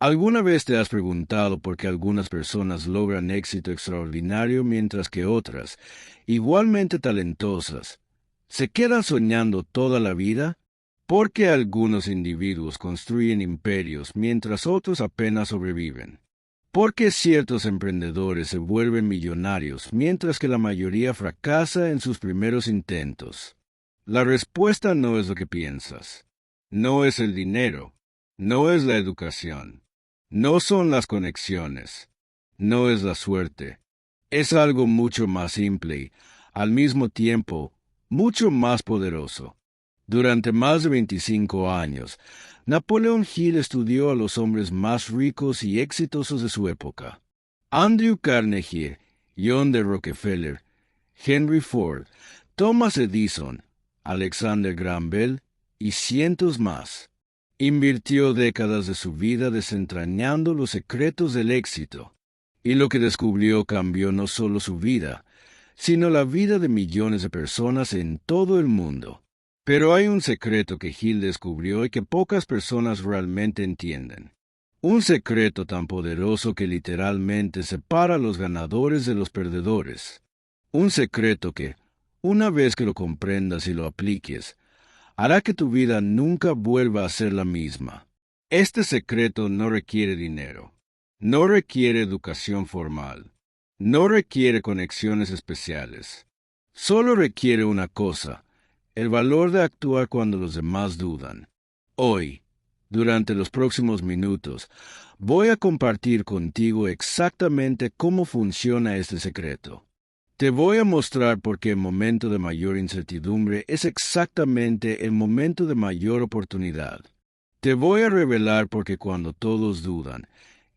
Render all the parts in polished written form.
¿Alguna vez te has preguntado por qué algunas personas logran éxito extraordinario mientras que otras, igualmente talentosas, se quedan soñando toda la vida? ¿Por qué algunos individuos construyen imperios mientras otros apenas sobreviven? ¿Por qué ciertos emprendedores se vuelven millonarios mientras que la mayoría fracasa en sus primeros intentos? La respuesta no es lo que piensas. No es el dinero. No es la educación. No son las conexiones. No es la suerte. Es algo mucho más simple y, al mismo tiempo, mucho más poderoso. Durante más de 25 años, Napoleón Hill estudió a los hombres más ricos y exitosos de su época. Andrew Carnegie, John D. Rockefeller, Henry Ford, Thomas Edison, Alexander Graham Bell y cientos más. Invirtió décadas de su vida desentrañando los secretos del éxito, y lo que descubrió cambió no solo su vida, sino la vida de millones de personas en todo el mundo. Pero hay un secreto que Hill descubrió y que pocas personas realmente entienden. Un secreto tan poderoso que literalmente separa a los ganadores de los perdedores. Un secreto que, una vez que lo comprendas y lo apliques, hará que tu vida nunca vuelva a ser la misma. Este secreto no requiere dinero. No requiere educación formal. No requiere conexiones especiales. Solo requiere una cosa: el valor de actuar cuando los demás dudan. Hoy, durante los próximos minutos, voy a compartir contigo exactamente cómo funciona este secreto. Te voy a mostrar por qué el momento de mayor incertidumbre es exactamente el momento de mayor oportunidad. Te voy a revelar por qué cuando todos dudan,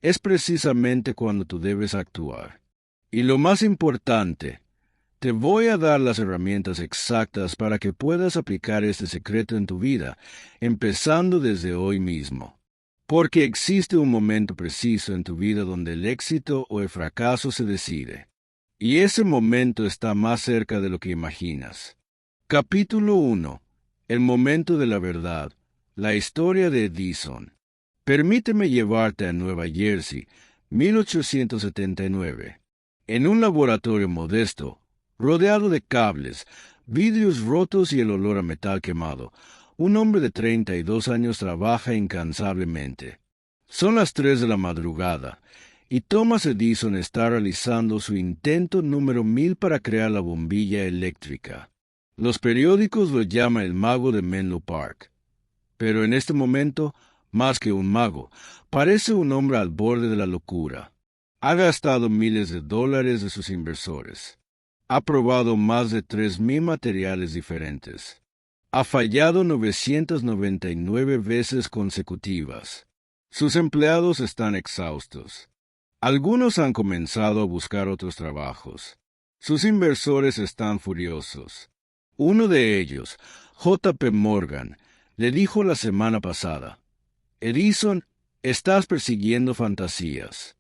es precisamente cuando tú debes actuar. Y lo más importante, te voy a dar las herramientas exactas para que puedas aplicar este secreto en tu vida, empezando desde hoy mismo. Porque existe un momento preciso en tu vida donde el éxito o el fracaso se decide. Y ese momento está más cerca de lo que imaginas. Capítulo 1. El momento de la verdad. La historia de Edison. Permíteme llevarte a Nueva Jersey, 1879. En un laboratorio modesto, rodeado de cables, vidrios rotos y el olor a metal quemado, un hombre de 32 años trabaja incansablemente. Son las 3 de la madrugada, y Thomas Edison está realizando su intento número 1000 para crear la bombilla eléctrica. Los periódicos lo llaman el mago de Menlo Park. Pero en este momento, más que un mago, parece un hombre al borde de la locura. Ha gastado miles de dólares de sus inversores. Ha probado más de 3000 materiales diferentes. Ha fallado 999 veces consecutivas. Sus empleados están exhaustos. Algunos han comenzado a buscar otros trabajos. Sus inversores están furiosos. Uno de ellos, J. P. Morgan, le dijo la semana pasada: Edison, estás persiguiendo fantasías.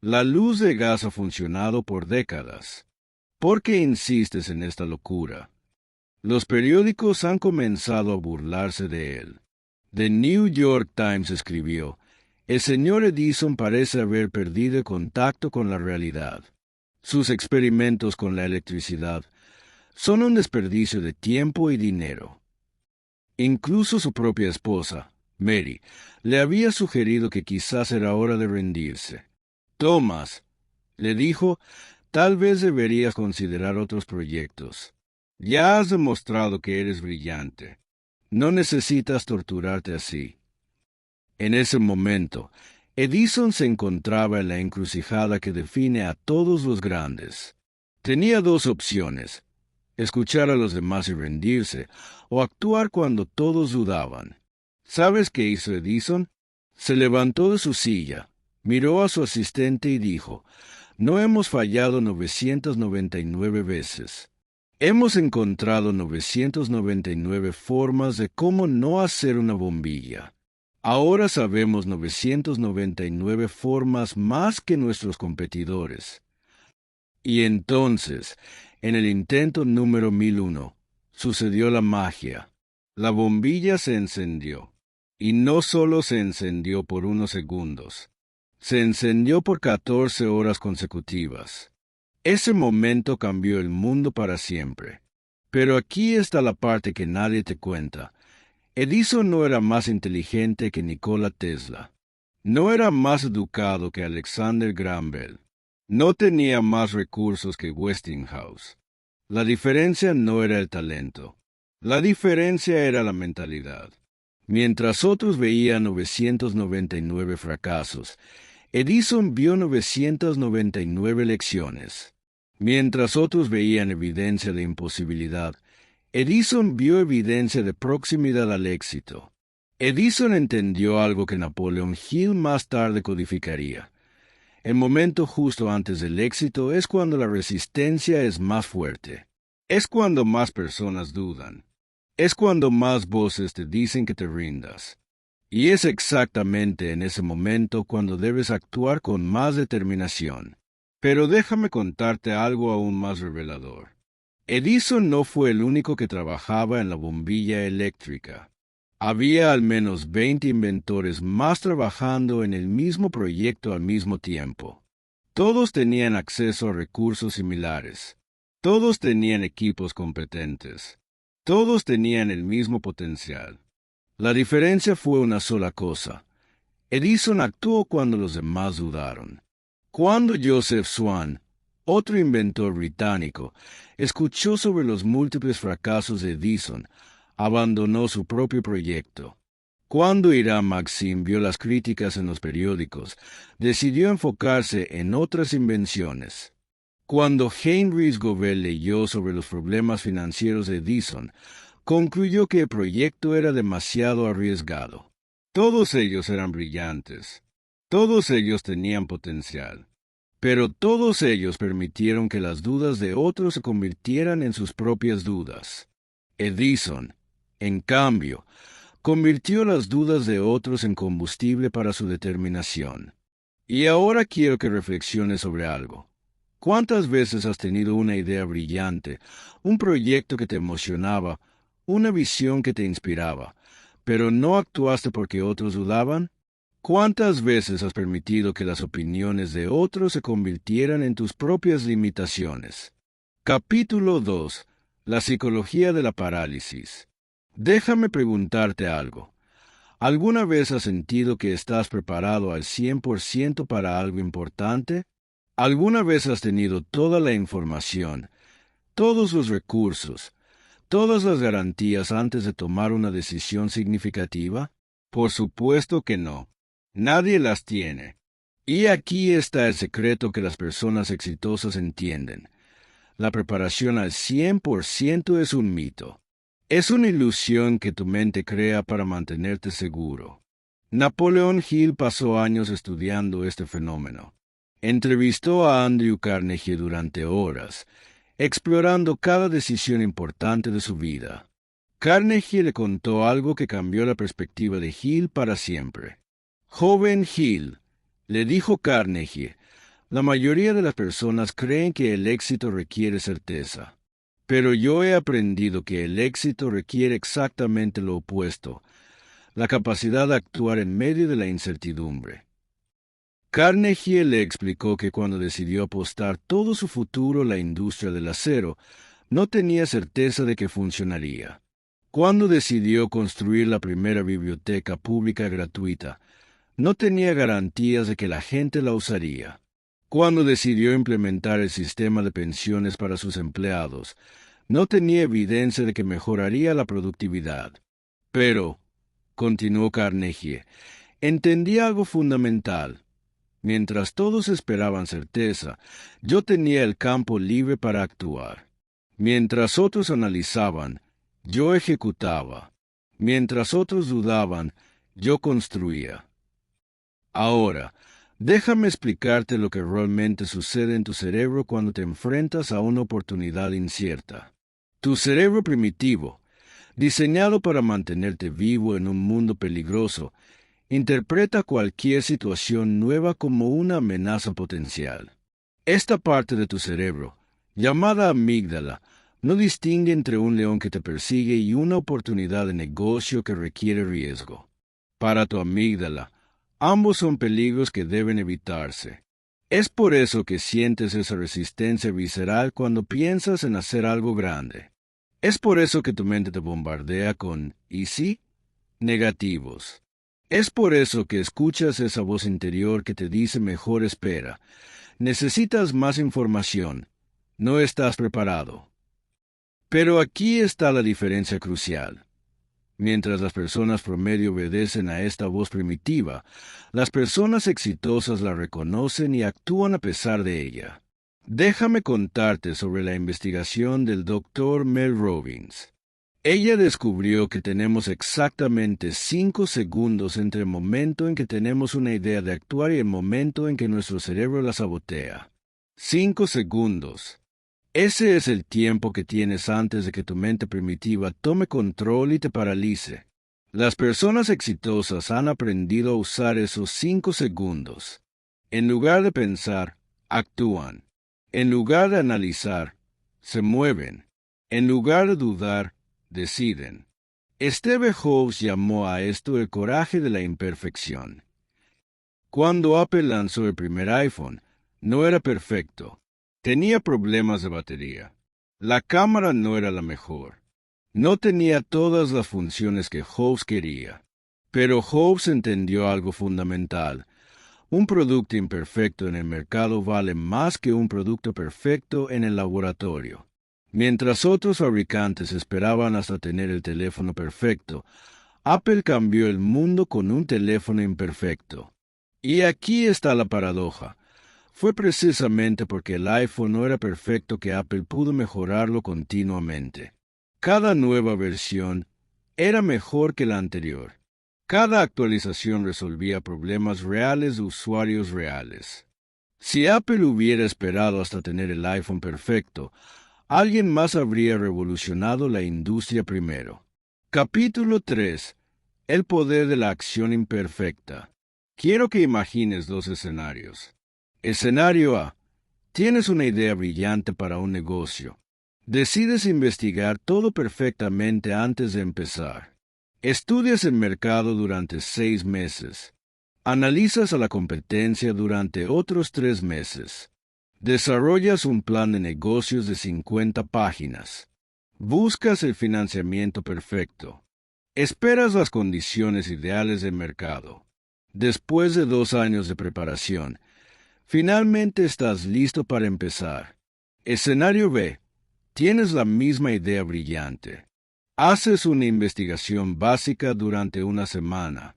La luz de gas ha funcionado por décadas. ¿Por qué insistes en esta locura? Los periódicos han comenzado a burlarse de él. The New York Times escribió: el señor Edison parece haber perdido el contacto con la realidad. Sus experimentos con la electricidad son un desperdicio de tiempo y dinero. Incluso su propia esposa, Mary, le había sugerido que quizás era hora de rendirse. Thomas, le dijo, tal vez deberías considerar otros proyectos. Ya has demostrado que eres brillante. No necesitas torturarte así. En ese momento, Edison se encontraba en la encrucijada que define a todos los grandes. Tenía dos opciones: escuchar a los demás y rendirse, o actuar cuando todos dudaban. ¿Sabes qué hizo Edison? Se levantó de su silla, miró a su asistente y dijo: no hemos fallado 999 veces. Hemos encontrado 999 formas de cómo no hacer una bombilla. Ahora sabemos 999 formas más que nuestros competidores. Y entonces, en el intento número 1001, sucedió la magia. La bombilla se encendió. Y no solo se encendió por unos segundos, se encendió por 14 horas consecutivas. Ese momento cambió el mundo para siempre. Pero aquí está la parte que nadie te cuenta. Edison no era más inteligente que Nikola Tesla. No era más educado que Alexander Graham Bell. No tenía más recursos que Westinghouse. La diferencia no era el talento. La diferencia era la mentalidad. Mientras otros veían 999 fracasos, Edison vio 999 lecciones. Mientras otros veían evidencia de imposibilidad, Edison vio evidencia de proximidad al éxito. Edison entendió algo que Napoleon Hill más tarde codificaría. El momento justo antes del éxito es cuando la resistencia es más fuerte. Es cuando más personas dudan. Es cuando más voces te dicen que te rindas. Y es exactamente en ese momento cuando debes actuar con más determinación. Pero déjame contarte algo aún más revelador. Edison no fue el único que trabajaba en la bombilla eléctrica. Había al menos 20 inventores más trabajando en el mismo proyecto al mismo tiempo. Todos tenían acceso a recursos similares. Todos tenían equipos competentes. Todos tenían el mismo potencial. La diferencia fue una sola cosa. Edison actuó cuando los demás dudaron. Cuando Joseph Swan, otro inventor británico, escuchó sobre los múltiples fracasos de Edison, abandonó su propio proyecto. Cuando Hiram Maxim vio las críticas en los periódicos, decidió enfocarse en otras invenciones. Cuando Heinrich Gobel leyó sobre los problemas financieros de Edison, concluyó que el proyecto era demasiado arriesgado. Todos ellos eran brillantes. Todos ellos tenían potencial. Pero todos ellos permitieron que las dudas de otros se convirtieran en sus propias dudas. Edison, en cambio, convirtió las dudas de otros en combustible para su determinación. Y ahora quiero que reflexiones sobre algo. ¿Cuántas veces has tenido una idea brillante, un proyecto que te emocionaba, una visión que te inspiraba, pero no actuaste porque otros dudaban? ¿Cuántas veces has permitido que las opiniones de otros se convirtieran en tus propias limitaciones? Capítulo 2. La psicología de la parálisis. Déjame preguntarte algo. ¿Alguna vez has sentido que estás preparado al 100% para algo importante? ¿Alguna vez has tenido toda la información, todos los recursos, todas las garantías antes de tomar una decisión significativa? Por supuesto que no. Nadie las tiene. Y aquí está el secreto que las personas exitosas entienden. La preparación al 100% es un mito. Es una ilusión que tu mente crea para mantenerte seguro. Napoleon Hill pasó años estudiando este fenómeno. Entrevistó a Andrew Carnegie durante horas, explorando cada decisión importante de su vida. Carnegie le contó algo que cambió la perspectiva de Hill para siempre. Joven Hill, le dijo Carnegie, la mayoría de las personas creen que el éxito requiere certeza. Pero yo he aprendido que el éxito requiere exactamente lo opuesto, la capacidad de actuar en medio de la incertidumbre. Carnegie le explicó que cuando decidió apostar todo su futuro a la industria del acero, no tenía certeza de que funcionaría. Cuando decidió construir la primera biblioteca pública gratuita, no tenía garantías de que la gente la usaría. Cuando decidió implementar el sistema de pensiones para sus empleados, no tenía evidencia de que mejoraría la productividad. Pero, continuó Carnegie, entendía algo fundamental. Mientras todos esperaban certeza, yo tenía el campo libre para actuar. Mientras otros analizaban, yo ejecutaba. Mientras otros dudaban, yo construía. Ahora, déjame explicarte lo que realmente sucede en tu cerebro cuando te enfrentas a una oportunidad incierta. Tu cerebro primitivo, diseñado para mantenerte vivo en un mundo peligroso, interpreta cualquier situación nueva como una amenaza potencial. Esta parte de tu cerebro, llamada amígdala, no distingue entre un león que te persigue y una oportunidad de negocio que requiere riesgo. para tu amígdala. Ambos son peligros que deben evitarse. Es por eso que sientes esa resistencia visceral cuando piensas en hacer algo grande. Es por eso que tu mente te bombardea con ¿y sí? Negativos. Es por eso que escuchas esa voz interior que te dice mejor espera. Necesitas más información. No estás preparado. Pero aquí está la diferencia crucial. Mientras las personas promedio obedecen a esta voz primitiva, las personas exitosas la reconocen y actúan a pesar de ella. Déjame contarte sobre la investigación del Dr. Mel Robbins. Ella descubrió que tenemos exactamente 5 segundos entre el momento en que tenemos una idea de actuar y el momento en que nuestro cerebro la sabotea. 5 segundos. Ese es el tiempo que tienes antes de que tu mente primitiva tome control y te paralice. Las personas exitosas han aprendido a usar esos 5 segundos. En lugar de pensar, actúan. En lugar de analizar, se mueven. En lugar de dudar, deciden. Steve Jobs llamó a esto el coraje de la imperfección. Cuando Apple lanzó el primer iPhone, no era perfecto. Tenía problemas de batería. La cámara no era la mejor. No tenía todas las funciones que Jobs quería. Pero Jobs entendió algo fundamental. Un producto imperfecto en el mercado vale más que un producto perfecto en el laboratorio. Mientras otros fabricantes esperaban hasta tener el teléfono perfecto, Apple cambió el mundo con un teléfono imperfecto. Y aquí está la paradoja. Fue precisamente porque el iPhone no era perfecto que Apple pudo mejorarlo continuamente. Cada nueva versión era mejor que la anterior. Cada actualización resolvía problemas reales de usuarios reales. Si Apple hubiera esperado hasta tener el iPhone perfecto, alguien más habría revolucionado la industria primero. Capítulo 3. El poder de la acción imperfecta. Quiero que imagines 2 escenarios. Escenario A. Tienes una idea brillante para un negocio. Decides investigar todo perfectamente antes de empezar. Estudias el mercado durante 6 meses. Analizas a la competencia durante otros 3 meses. Desarrollas un plan de negocios de 50 páginas. Buscas el financiamiento perfecto. Esperas las condiciones ideales del mercado. Después de 2 años de preparación, finalmente estás listo para empezar. Escenario B. Tienes la misma idea brillante. Haces una investigación básica durante una semana.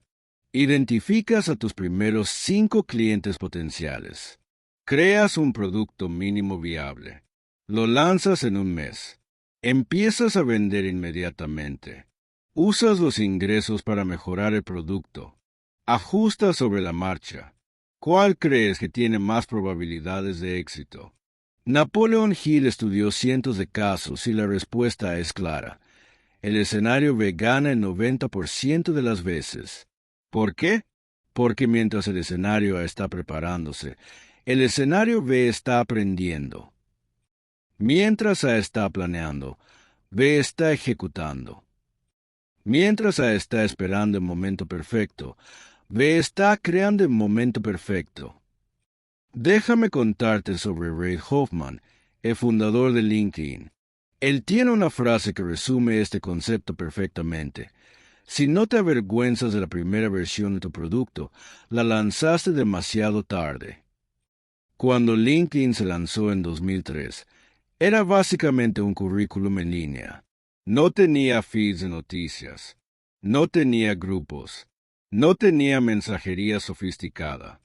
Identificas a tus primeros 5 clientes potenciales. Creas un producto mínimo viable. Lo lanzas en un mes. Empiezas a vender inmediatamente. Usas los ingresos para mejorar el producto. Ajustas sobre la marcha. ¿Cuál crees que tiene más probabilidades de éxito? Napoleon Hill estudió cientos de casos y la respuesta es clara. El escenario B gana el 90% de las veces. ¿Por qué? Porque mientras el escenario A está preparándose, el escenario B está aprendiendo. Mientras A está planeando, B está ejecutando. Mientras A está esperando el momento perfecto, B está creando el momento perfecto. Déjame contarte sobre Reid Hoffman, el fundador de LinkedIn. Él tiene una frase que resume este concepto perfectamente. Si no te avergüenzas de la primera versión de tu producto, la lanzaste demasiado tarde. Cuando LinkedIn se lanzó en 2003, era básicamente un currículum en línea. No tenía feeds de noticias. No tenía grupos. No tenía mensajería sofisticada.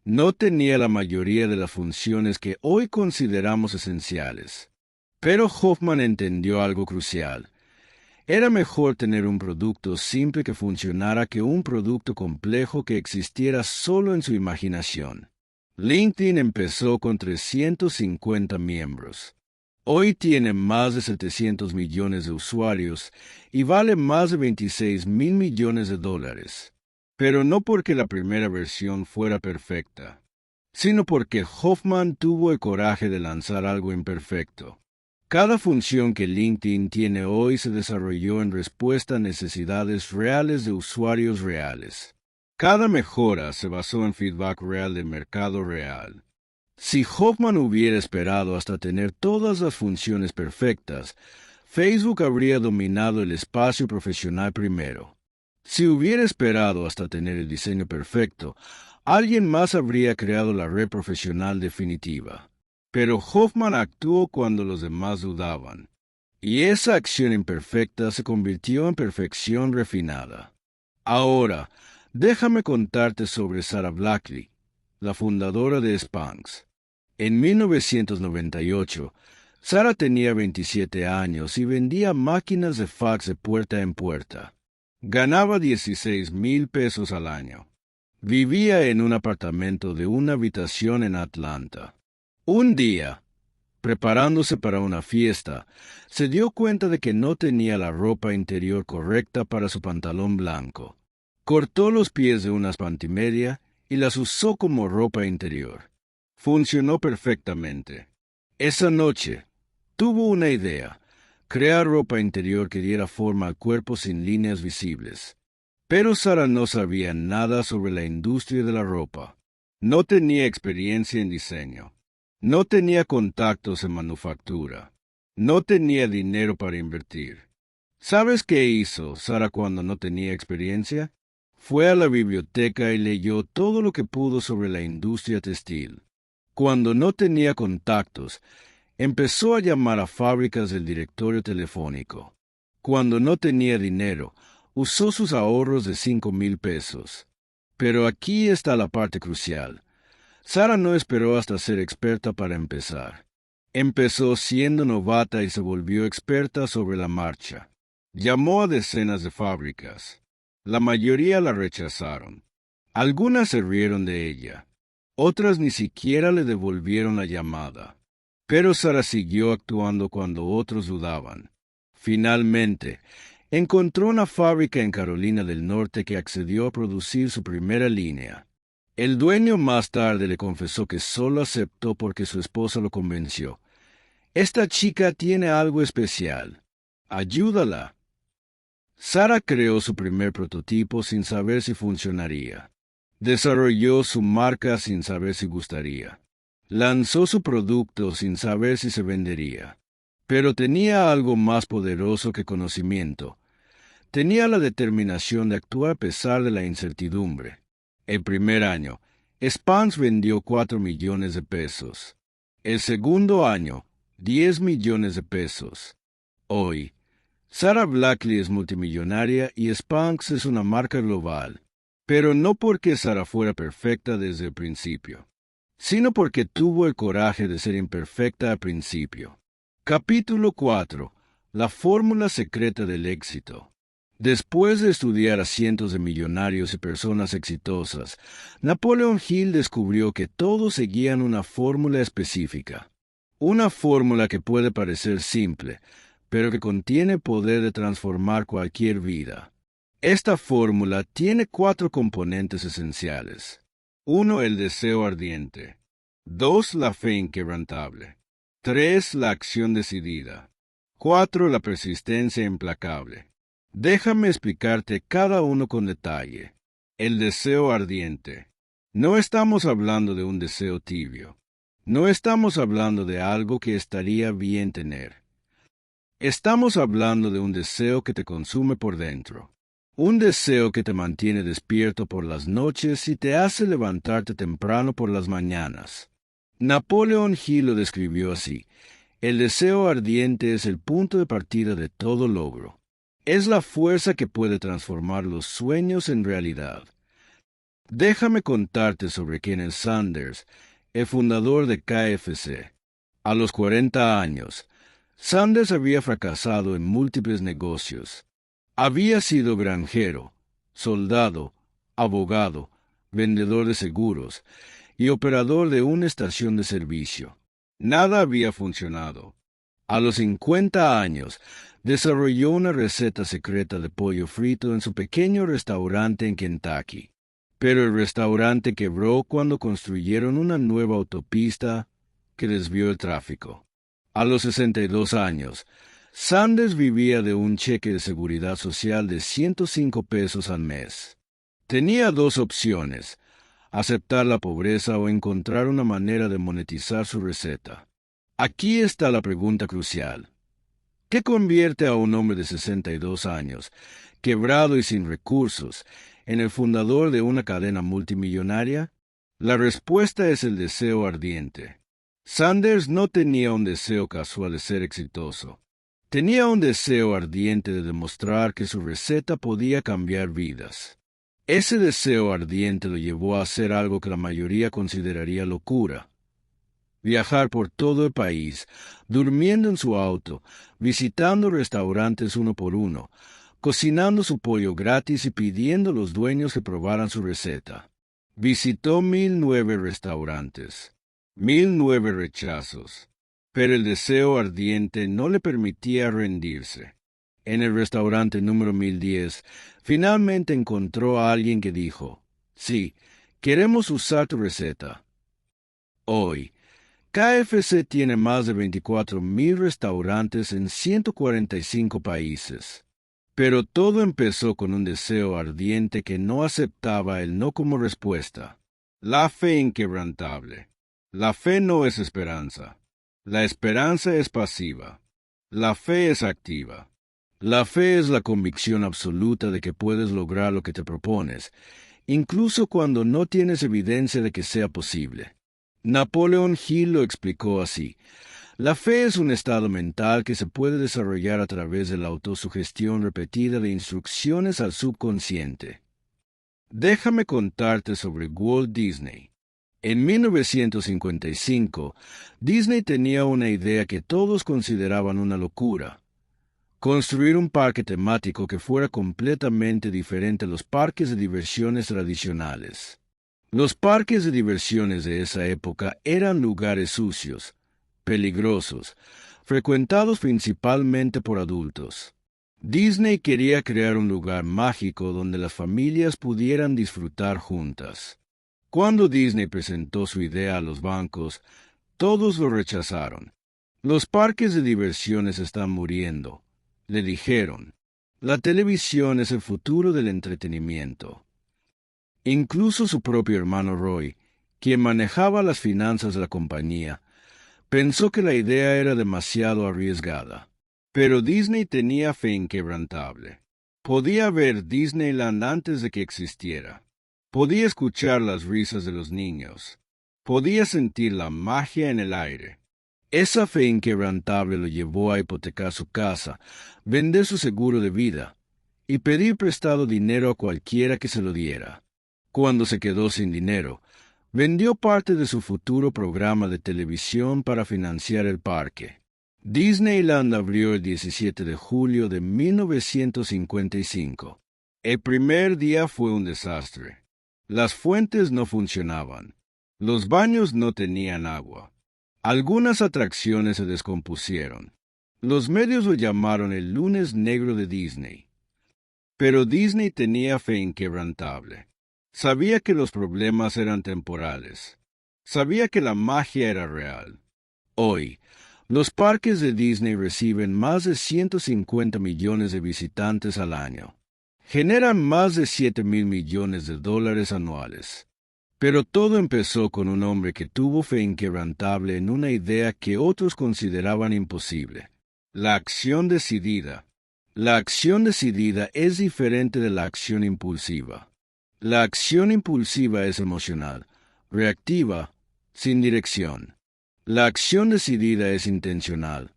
No tenía la mayoría de las funciones que hoy consideramos esenciales. Pero Hoffman entendió algo crucial. Era mejor tener un producto simple que funcionara que un producto complejo que existiera solo en su imaginación. LinkedIn empezó con 350 miembros. Hoy tiene más de 700 millones de usuarios y vale más de $26 mil millones. Pero no porque la primera versión fuera perfecta, sino porque Hoffman tuvo el coraje de lanzar algo imperfecto. Cada función que LinkedIn tiene hoy se desarrolló en respuesta a necesidades reales de usuarios reales. Cada mejora se basó en feedback real del mercado real. Si Hoffman hubiera esperado hasta tener todas las funciones perfectas, Facebook habría dominado el espacio profesional primero. Si hubiera esperado hasta tener el diseño perfecto, alguien más habría creado la red profesional definitiva. Pero Hoffman actuó cuando los demás dudaban, y esa acción imperfecta se convirtió en perfección refinada. Ahora, déjame contarte sobre Sarah Blackley, la fundadora de Spanx. En 1998, Sarah tenía 27 años y vendía máquinas de fax de puerta en puerta. Ganaba 16,000 pesos al año. Vivía en un apartamento de una habitación en Atlanta. Un día, preparándose para una fiesta, se dio cuenta de que no tenía la ropa interior correcta para su pantalón blanco. Cortó los pies de una pantimedia y las usó como ropa interior. Funcionó perfectamente. Esa noche, tuvo una idea: crear ropa interior que diera forma al cuerpo sin líneas visibles. Pero Sarah no sabía nada sobre la industria de la ropa. No tenía experiencia en diseño. No tenía contactos en manufactura. No tenía dinero para invertir. ¿Sabes qué hizo Sarah cuando no tenía experiencia? Fue a la biblioteca y leyó todo lo que pudo sobre la industria textil. Cuando no tenía contactos, empezó a llamar a fábricas del directorio telefónico. Cuando no tenía dinero, usó sus ahorros de 5,000 pesos. Pero aquí está la parte crucial. Sarah no esperó hasta ser experta para empezar. Empezó siendo novata y se volvió experta sobre la marcha. Llamó a decenas de fábricas. La mayoría la rechazaron. Algunas se rieron de ella. Otras ni siquiera le devolvieron la llamada. Pero Sarah siguió actuando cuando otros dudaban. Finalmente, encontró una fábrica en Carolina del Norte que accedió a producir su primera línea. El dueño más tarde le confesó que solo aceptó porque su esposa lo convenció. Esta chica tiene algo especial. Ayúdala. Sarah creó su primer prototipo sin saber si funcionaría. Desarrolló su marca sin saber si gustaría. Lanzó su producto sin saber si se vendería. Pero tenía algo más poderoso que conocimiento. Tenía la determinación de actuar a pesar de la incertidumbre. El primer año, Spanx vendió 4 millones de pesos. El segundo año, 10 millones de pesos. Hoy, Sarah Blackley es multimillonaria y Spanx es una marca global. Pero no porque Sarah fuera perfecta desde el principio, sino porque tuvo el coraje de ser imperfecta al principio. Capítulo 4. La fórmula secreta del éxito. Después de estudiar a cientos de millonarios y personas exitosas, Napoleon Hill descubrió que todos seguían una fórmula específica. Una fórmula que puede parecer simple, pero que contiene poder de transformar cualquier vida. Esta fórmula tiene 4 componentes esenciales. 1. El deseo ardiente. 2. La fe inquebrantable. 3. La acción decidida. 4. La persistencia implacable. Déjame explicarte cada uno con detalle. El deseo ardiente. No estamos hablando de un deseo tibio. No estamos hablando de algo que estaría bien tener. Estamos hablando de un deseo que te consume por dentro. Un deseo que te mantiene despierto por las noches y te hace levantarte temprano por las mañanas. Napoleon Hill lo describió así: el deseo ardiente es el punto de partida de todo logro. Es la fuerza que puede transformar los sueños en realidad. Déjame contarte sobre Kenneth Sanders, el fundador de KFC. A los 40 años, Sanders había fracasado en múltiples negocios. Había sido granjero, soldado, abogado, vendedor de seguros y operador de una estación de servicio. Nada había funcionado. A los 50 años, desarrolló una receta secreta de pollo frito en su pequeño restaurante en Kentucky. Pero el restaurante quebró cuando construyeron una nueva autopista que desvió el tráfico. A los 62 años, Sanders vivía de un cheque de seguridad social de 105 pesos al mes. Tenía dos opciones: aceptar la pobreza o encontrar una manera de monetizar su receta. Aquí está la pregunta crucial. ¿Qué convierte a un hombre de 62 años, quebrado y sin recursos, en el fundador de una cadena multimillonaria? La respuesta es el deseo ardiente. Sanders no tenía un deseo casual de ser exitoso. Tenía un deseo ardiente de demostrar que su receta podía cambiar vidas. Ese deseo ardiente lo llevó a hacer algo que la mayoría consideraría locura: viajar por todo el país, durmiendo en su auto, visitando restaurantes uno por uno, cocinando su pollo gratis y pidiendo a los dueños que probaran su receta. Visitó 1009 restaurantes, 1009 rechazos, pero el deseo ardiente no le permitía rendirse. En el restaurante número 1010, finalmente encontró a alguien que dijo: «Sí, queremos usar tu receta». Hoy, KFC tiene más de 24,000 restaurantes en 145 países. Pero todo empezó con un deseo ardiente que no aceptaba el no como respuesta. La fe inquebrantable. La fe no es esperanza. La esperanza es pasiva. La fe es activa. La fe es la convicción absoluta de que puedes lograr lo que te propones, incluso cuando no tienes evidencia de que sea posible. Napoleon Hill lo explicó así: la fe es un estado mental que se puede desarrollar a través de la autosugestión repetida de instrucciones al subconsciente. Déjame contarte sobre Walt Disney. En 1955, Disney tenía una idea que todos consideraban una locura: construir un parque temático que fuera completamente diferente a los parques de diversiones tradicionales. Los parques de diversiones de esa época eran lugares sucios, peligrosos, frecuentados principalmente por adultos. Disney quería crear un lugar mágico donde las familias pudieran disfrutar juntas. Cuando Disney presentó su idea a los bancos, todos lo rechazaron. «Los parques de diversiones están muriendo», le dijeron. «La televisión es el futuro del entretenimiento». Incluso su propio hermano Roy, quien manejaba las finanzas de la compañía, pensó que la idea era demasiado arriesgada. Pero Disney tenía fe inquebrantable. Podía ver Disneyland antes de que existiera. Podía escuchar las risas de los niños. Podía sentir la magia en el aire. Esa fe inquebrantable lo llevó a hipotecar su casa, vender su seguro de vida y pedir prestado dinero a cualquiera que se lo diera. Cuando se quedó sin dinero, vendió parte de su futuro programa de televisión para financiar el parque. Disneyland abrió el 17 de julio de 1955. El primer día fue un desastre. Las fuentes no funcionaban. Los baños no tenían agua. Algunas atracciones se descompusieron. Los medios lo llamaron el lunes negro de Disney. Pero Disney tenía fe inquebrantable. Sabía que los problemas eran temporales. Sabía que la magia era real. Hoy, los parques de Disney reciben más de 150 millones de visitantes al año. Generan más de 7,000 millones de dólares anuales. Pero todo empezó con un hombre que tuvo fe inquebrantable en una idea que otros consideraban imposible: la acción decidida. La acción decidida es diferente de la acción impulsiva. La acción impulsiva es emocional, reactiva, sin dirección. La acción decidida es intencional,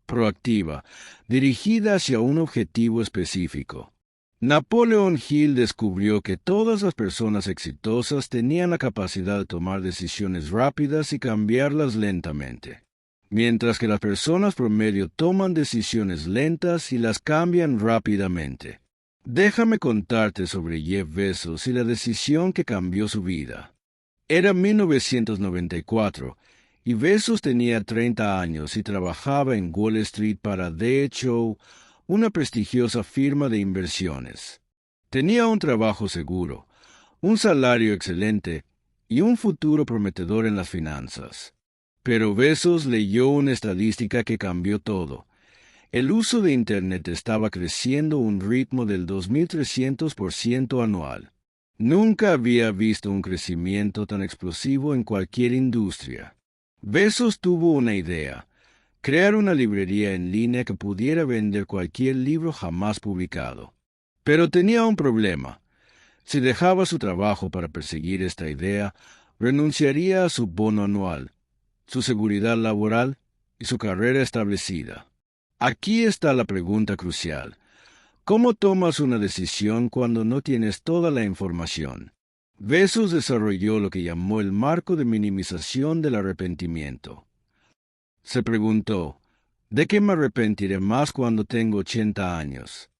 proactiva, dirigida hacia un objetivo específico. Napoleon Hill descubrió que todas las personas exitosas tenían la capacidad de tomar decisiones rápidas y cambiarlas lentamente, mientras que las personas promedio toman decisiones lentas y las cambian rápidamente. Déjame contarte sobre Jeff Bezos y la decisión que cambió su vida. Era 1994 y Bezos tenía 30 años y trabajaba en Wall Street para The Show, una prestigiosa firma de inversiones. Tenía un trabajo seguro, un salario excelente y un futuro prometedor en las finanzas. Pero Bezos leyó una estadística que cambió todo. El uso de Internet estaba creciendo a un ritmo del 2.300% anual. Nunca había visto un crecimiento tan explosivo en cualquier industria. Bezos tuvo una idea: crear una librería en línea que pudiera vender cualquier libro jamás publicado. Pero tenía un problema. Si dejaba su trabajo para perseguir esta idea, renunciaría a su bono anual, su seguridad laboral y su carrera establecida. Aquí está la pregunta crucial: ¿cómo tomas una decisión cuando no tienes toda la información? Bezos desarrolló lo que llamó el marco de minimización del arrepentimiento. Se preguntó: ¿de qué me arrepentiré más cuando tengo 80 años?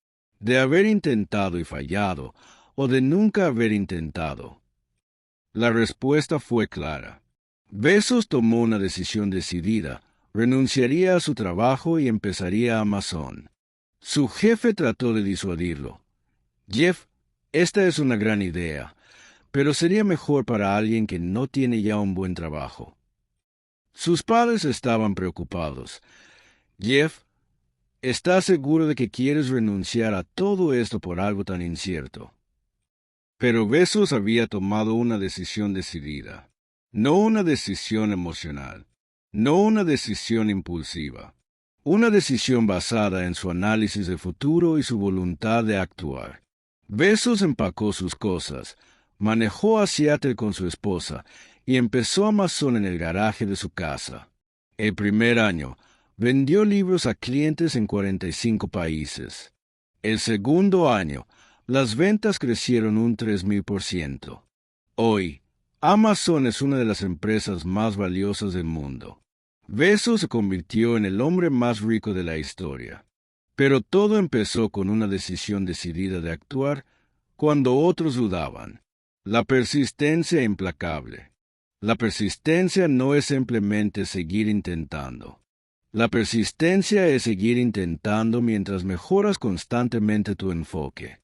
¿De haber intentado y fallado, o de nunca haber intentado? La respuesta fue clara. Bezos tomó una decisión decidida: renunciaría a su trabajo y empezaría Amazon. Su jefe trató de disuadirlo. Jeff, esta es una gran idea, pero sería mejor para alguien que no tiene ya un buen trabajo. Sus padres estaban preocupados. Jeff, ¿estás seguro de que quieres renunciar a todo esto por algo tan incierto? Pero Bezos había tomado una decisión decidida. No una decisión emocional, no una decisión impulsiva. Una decisión basada en su análisis de futuro y su voluntad de actuar. Bezos empacó sus cosas, manejó a Seattle con su esposa y empezó Amazon en el garaje de su casa. El primer año, vendió libros a clientes en 45 países. El segundo año, las ventas crecieron un 3.000%. Hoy, Amazon es una de las empresas más valiosas del mundo. Bezos se convirtió en el hombre más rico de la historia. Pero todo empezó con una decisión decidida de actuar cuando otros dudaban. La persistencia implacable. La persistencia no es simplemente seguir intentando. La persistencia es seguir intentando mientras mejoras constantemente tu enfoque.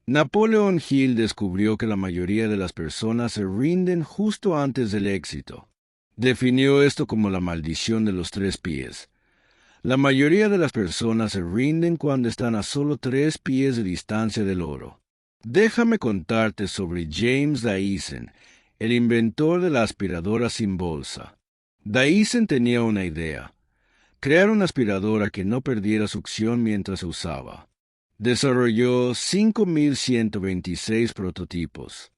Napoleon Hill descubrió que la mayoría de las personas se rinden justo antes del éxito. Definió esto como la maldición de los 3 pies. La mayoría de las personas se rinden cuando están a solo 3 pies de distancia del oro. Déjame contarte sobre James Dyson, el inventor de la aspiradora sin bolsa. Dyson tenía una idea: crear una aspiradora que no perdiera succión mientras se usaba. Desarrolló 5.126 prototipos.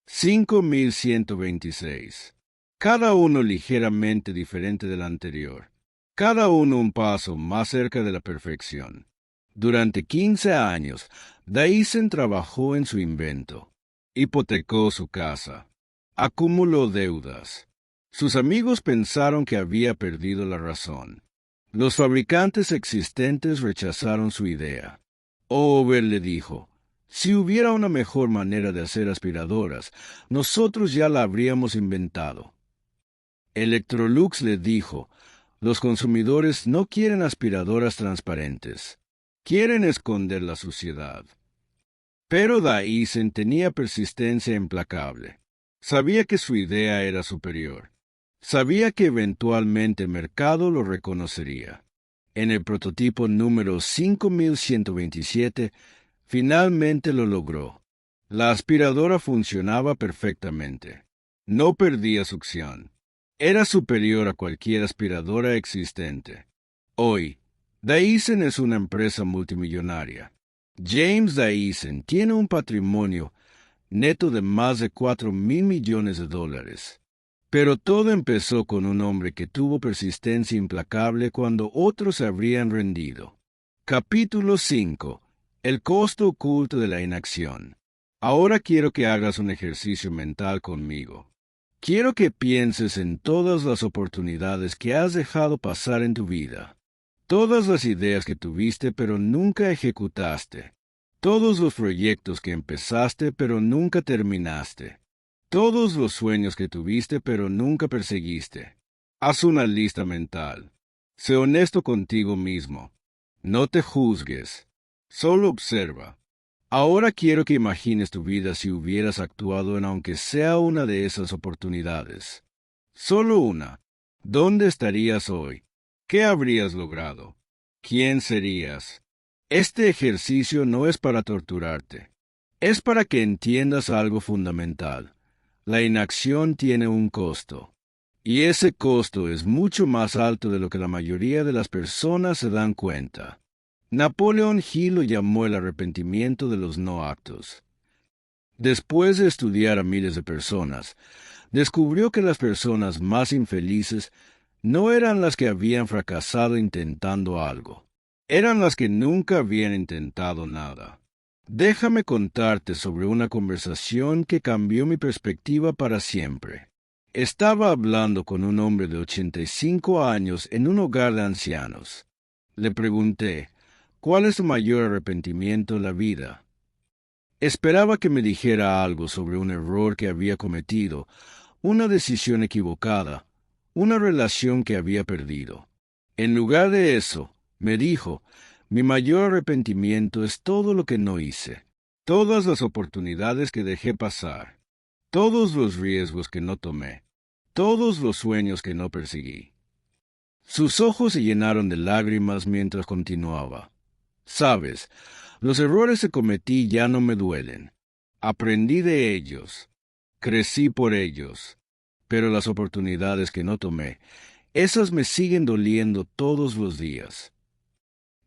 5.126. Cada uno ligeramente diferente del anterior. Cada uno un paso más cerca de la perfección. Durante 15 años, Dyson trabajó en su invento. Hipotecó su casa. Acumuló deudas. Sus amigos pensaron que había perdido la razón. Los fabricantes existentes rechazaron su idea. Ober le dijo: si hubiera una mejor manera de hacer aspiradoras, nosotros ya la habríamos inventado. Electrolux le dijo: los consumidores no quieren aspiradoras transparentes. Quieren esconder la suciedad. Pero Dyson tenía persistencia implacable. Sabía que su idea era superior. Sabía que eventualmente el mercado lo reconocería. En el prototipo número 5127, finalmente lo logró. La aspiradora funcionaba perfectamente. No perdía succión. Era superior a cualquier aspiradora existente. Hoy, Dyson es una empresa multimillonaria. James Dyson tiene un patrimonio neto de más de $4.000 millones. Pero todo empezó con un hombre que tuvo persistencia implacable cuando otros se habrían rendido. Capítulo 5. El costo oculto de la inacción. Ahora quiero que hagas un ejercicio mental conmigo. Quiero que pienses en todas las oportunidades que has dejado pasar en tu vida. Todas las ideas que tuviste pero nunca ejecutaste. Todos los proyectos que empezaste pero nunca terminaste. Todos los sueños que tuviste pero nunca perseguiste. Haz una lista mental. Sé honesto contigo mismo. No te juzgues. Solo observa. Ahora quiero que imagines tu vida si hubieras actuado en aunque sea una de esas oportunidades. Solo una. ¿Dónde estarías hoy? ¿Qué habrías logrado? ¿Quién serías? Este ejercicio no es para torturarte. Es para que entiendas algo fundamental. La inacción tiene un costo. Y ese costo es mucho más alto de lo que la mayoría de las personas se dan cuenta. Napoleón Hill lo llamó el arrepentimiento de los no aptos. Después de estudiar a miles de personas, descubrió que las personas más infelices no eran las que habían fracasado intentando algo, eran las que nunca habían intentado nada. Déjame contarte sobre una conversación que cambió mi perspectiva para siempre. Estaba hablando con un hombre de 85 años en un hogar de ancianos. Le pregunté, ¿cuál es tu mayor arrepentimiento en la vida? Esperaba que me dijera algo sobre un error que había cometido, una decisión equivocada, una relación que había perdido. En lugar de eso, me dijo, mi mayor arrepentimiento es todo lo que no hice, todas las oportunidades que dejé pasar, todos los riesgos que no tomé, todos los sueños que no perseguí. Sus ojos se llenaron de lágrimas mientras continuaba. Sabes, los errores que cometí ya no me duelen. Aprendí de ellos. Crecí por ellos. Pero las oportunidades que no tomé, esas me siguen doliendo todos los días.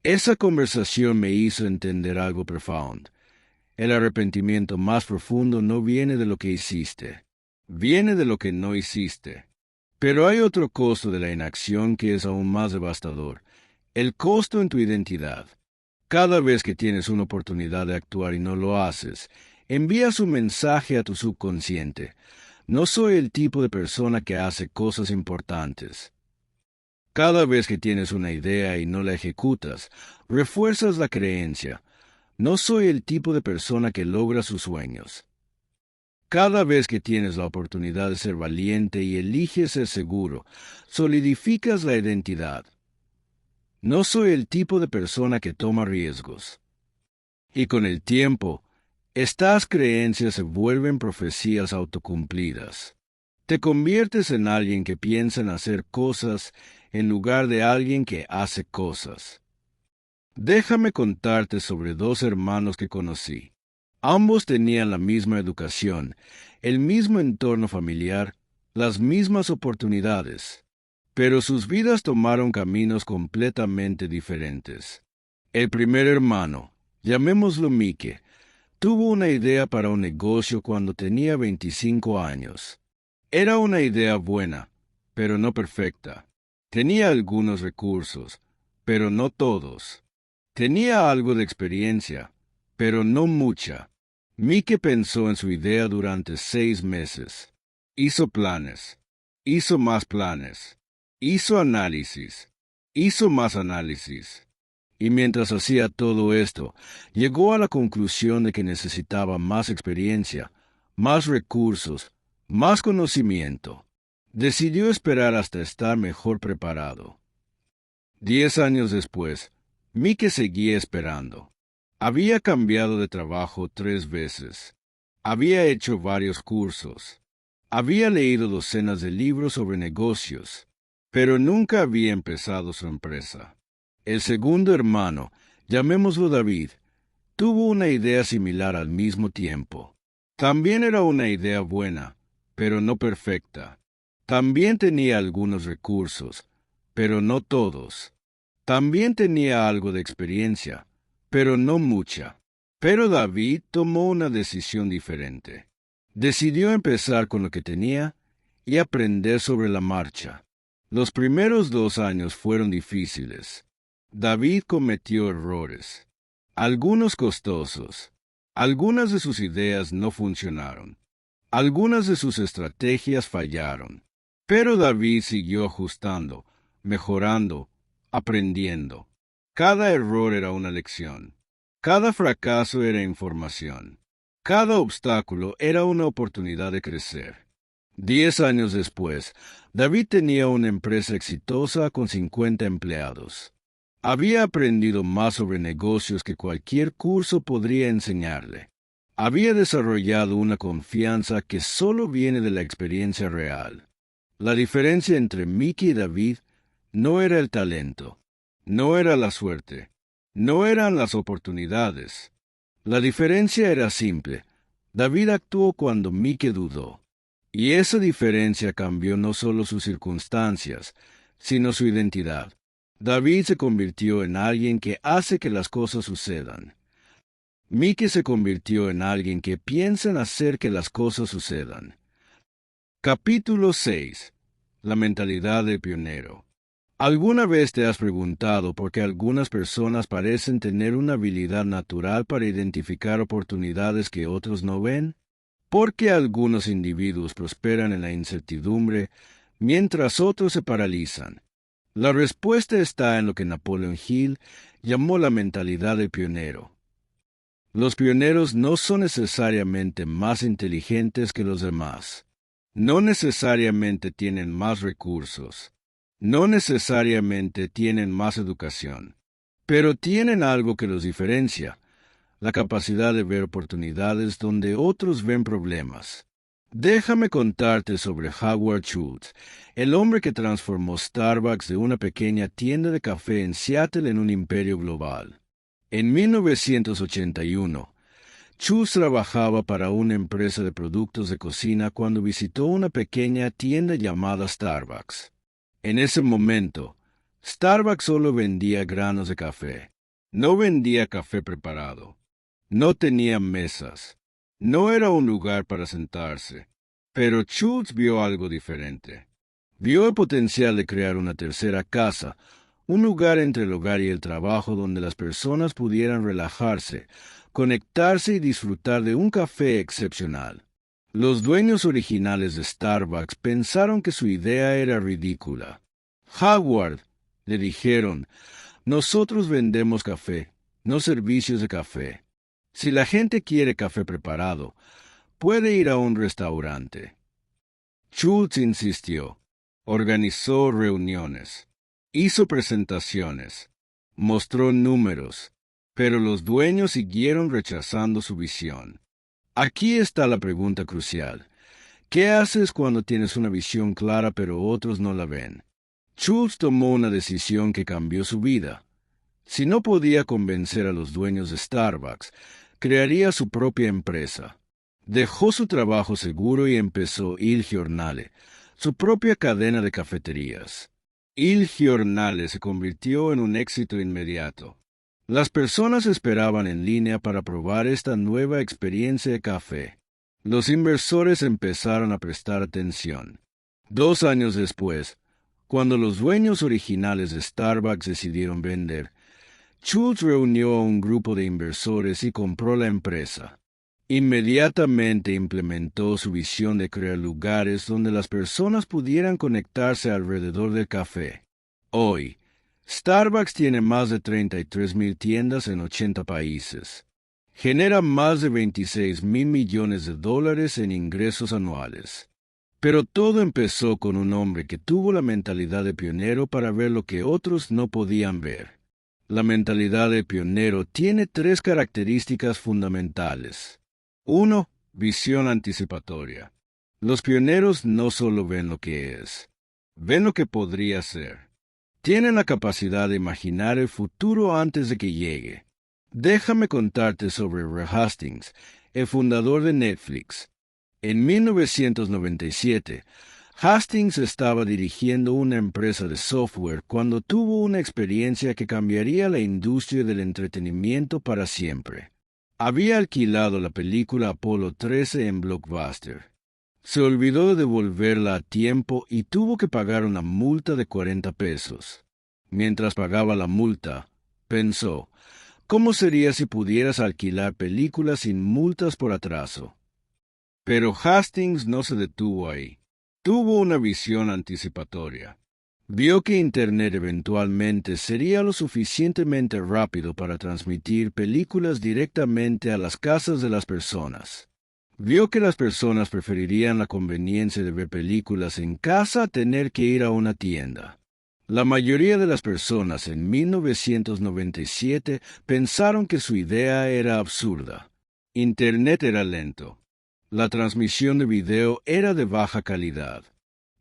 Esa conversación me hizo entender algo profundo. El arrepentimiento más profundo no viene de lo que hiciste, viene de lo que no hiciste. Pero hay otro costo de la inacción que es aún más devastador, el costo en tu identidad. Cada vez que tienes una oportunidad de actuar y no lo haces, envías un mensaje a tu subconsciente. No soy el tipo de persona que hace cosas importantes. Cada vez que tienes una idea y no la ejecutas, refuerzas la creencia. No soy el tipo de persona que logra sus sueños. Cada vez que tienes la oportunidad de ser valiente y eliges ser seguro, solidificas la identidad. No soy el tipo de persona que toma riesgos. Y con el tiempo, estas creencias se vuelven profecías autocumplidas. Te conviertes en alguien que piensa en hacer cosas en lugar de alguien que hace cosas. Déjame contarte sobre dos hermanos que conocí. Ambos tenían la misma educación, el mismo entorno familiar, las mismas oportunidades. Pero sus vidas tomaron caminos completamente diferentes. El primer hermano, llamémoslo Mike, tuvo una idea para un negocio cuando tenía 25 años. Era una idea buena, pero no perfecta. Tenía algunos recursos, pero no todos. Tenía algo de experiencia, pero no mucha. Mike pensó en su idea durante 6 meses. Hizo planes. Hizo más planes. Hizo análisis, hizo más análisis, y mientras hacía todo esto, llegó a la conclusión de que necesitaba más experiencia, más recursos, más conocimiento. Decidió esperar hasta estar mejor preparado. 10 años después, Mike seguía esperando. Había cambiado de trabajo 3 veces. Había hecho varios cursos. Había leído docenas de libros sobre negocios. Pero nunca había empezado su empresa. El segundo hermano, llamémoslo David, tuvo una idea similar al mismo tiempo. También era una idea buena, pero no perfecta. También tenía algunos recursos, pero no todos. También tenía algo de experiencia, pero no mucha. Pero David tomó una decisión diferente. Decidió empezar con lo que tenía y aprender sobre la marcha. Los primeros 2 años fueron difíciles. David cometió errores, algunos costosos. Algunas de sus ideas no funcionaron. Algunas de sus estrategias fallaron. Pero David siguió ajustando, mejorando, aprendiendo. Cada error era una lección. Cada fracaso era información. Cada obstáculo era una oportunidad de crecer. 10 años después, David tenía una empresa exitosa con 50 empleados. Había aprendido más sobre negocios que cualquier curso podría enseñarle. Había desarrollado una confianza que solo viene de la experiencia real. La diferencia entre Mickey y David no era el talento, no era la suerte, no eran las oportunidades. La diferencia era simple. David actuó cuando Mickey dudó. Y esa diferencia cambió no solo sus circunstancias, sino su identidad. David se convirtió en alguien que hace que las cosas sucedan. Mickey se convirtió en alguien que piensa en hacer que las cosas sucedan. Capítulo 6. La mentalidad del pionero. ¿Alguna vez te has preguntado por qué algunas personas parecen tener una habilidad natural para identificar oportunidades que otros no ven? ¿Por qué algunos individuos prosperan en la incertidumbre mientras otros se paralizan? La respuesta está en lo que Napoleon Hill llamó la mentalidad del pionero. Los pioneros no son necesariamente más inteligentes que los demás. No necesariamente tienen más recursos. No necesariamente tienen más educación. Pero tienen algo que los diferencia: la capacidad de ver oportunidades donde otros ven problemas. Déjame contarte sobre Howard Schultz, el hombre que transformó Starbucks de una pequeña tienda de café en Seattle en un imperio global. En 1981, Schultz trabajaba para una empresa de productos de cocina cuando visitó una pequeña tienda llamada Starbucks. En ese momento, Starbucks solo vendía granos de café. No vendía café preparado. No tenía mesas. No era un lugar para sentarse. Pero Schultz vio algo diferente. Vio el potencial de crear una tercera casa, un lugar entre el hogar y el trabajo donde las personas pudieran relajarse, conectarse y disfrutar de un café excepcional. Los dueños originales de Starbucks pensaron que su idea era ridícula. Howard, le dijeron, nosotros vendemos café, no servicios de café. Si la gente quiere café preparado, puede ir a un restaurante. Schultz insistió. Organizó reuniones. Hizo presentaciones. Mostró números. Pero los dueños siguieron rechazando su visión. Aquí está la pregunta crucial. ¿Qué haces cuando tienes una visión clara pero otros no la ven? Schultz tomó una decisión que cambió su vida. Si no podía convencer a los dueños de Starbucks, crearía su propia empresa. Dejó su trabajo seguro y empezó Il Giornale, su propia cadena de cafeterías. Il Giornale se convirtió en un éxito inmediato. Las personas esperaban en línea para probar esta nueva experiencia de café. Los inversores empezaron a prestar atención. 2 años después, cuando los dueños originales de Starbucks decidieron vender, Schultz reunió a un grupo de inversores y compró la empresa. Inmediatamente implementó su visión de crear lugares donde las personas pudieran conectarse alrededor del café. Hoy, Starbucks tiene más de 33,000 tiendas en 80 países. Genera más de $26,000 millones en ingresos anuales. Pero todo empezó con un hombre que tuvo la mentalidad de pionero para ver lo que otros no podían ver. La mentalidad de pionero tiene 3 características fundamentales. 1. Visión anticipatoria. Los pioneros no solo ven lo que es, ven lo que podría ser. Tienen la capacidad de imaginar el futuro antes de que llegue. Déjame contarte sobre Reed Hastings, el fundador de Netflix. En 1997, Hastings estaba dirigiendo una empresa de software cuando tuvo una experiencia que cambiaría la industria del entretenimiento para siempre. Había alquilado la película Apolo 13 en Blockbuster. Se olvidó de devolverla a tiempo y tuvo que pagar una multa de $40. Mientras pagaba la multa, pensó, ¿cómo sería si pudieras alquilar películas sin multas por atraso? Pero Hastings no se detuvo ahí. Tuvo una visión anticipatoria. Vio que Internet eventualmente sería lo suficientemente rápido para transmitir películas directamente a las casas de las personas. Vio que las personas preferirían la conveniencia de ver películas en casa a tener que ir a una tienda. La mayoría de las personas en 1997 pensaron que su idea era absurda. Internet era lento. La transmisión de video era de baja calidad.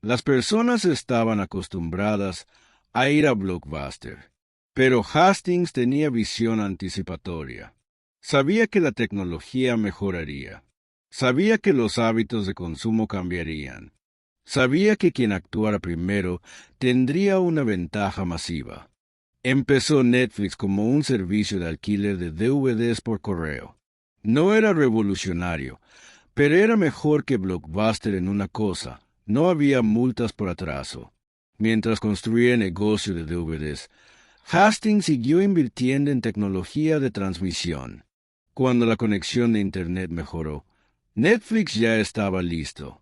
Las personas estaban acostumbradas a ir a Blockbuster, pero Hastings tenía visión anticipatoria. Sabía que la tecnología mejoraría. Sabía que los hábitos de consumo cambiarían. Sabía que quien actuara primero tendría una ventaja masiva. Empezó Netflix como un servicio de alquiler de DVDs por correo. No era revolucionario, pero era mejor que Blockbuster en una cosa: no había multas por atraso. Mientras construía negocio de DVDs, Hastings siguió invirtiendo en tecnología de transmisión. Cuando la conexión de Internet mejoró, Netflix ya estaba listo.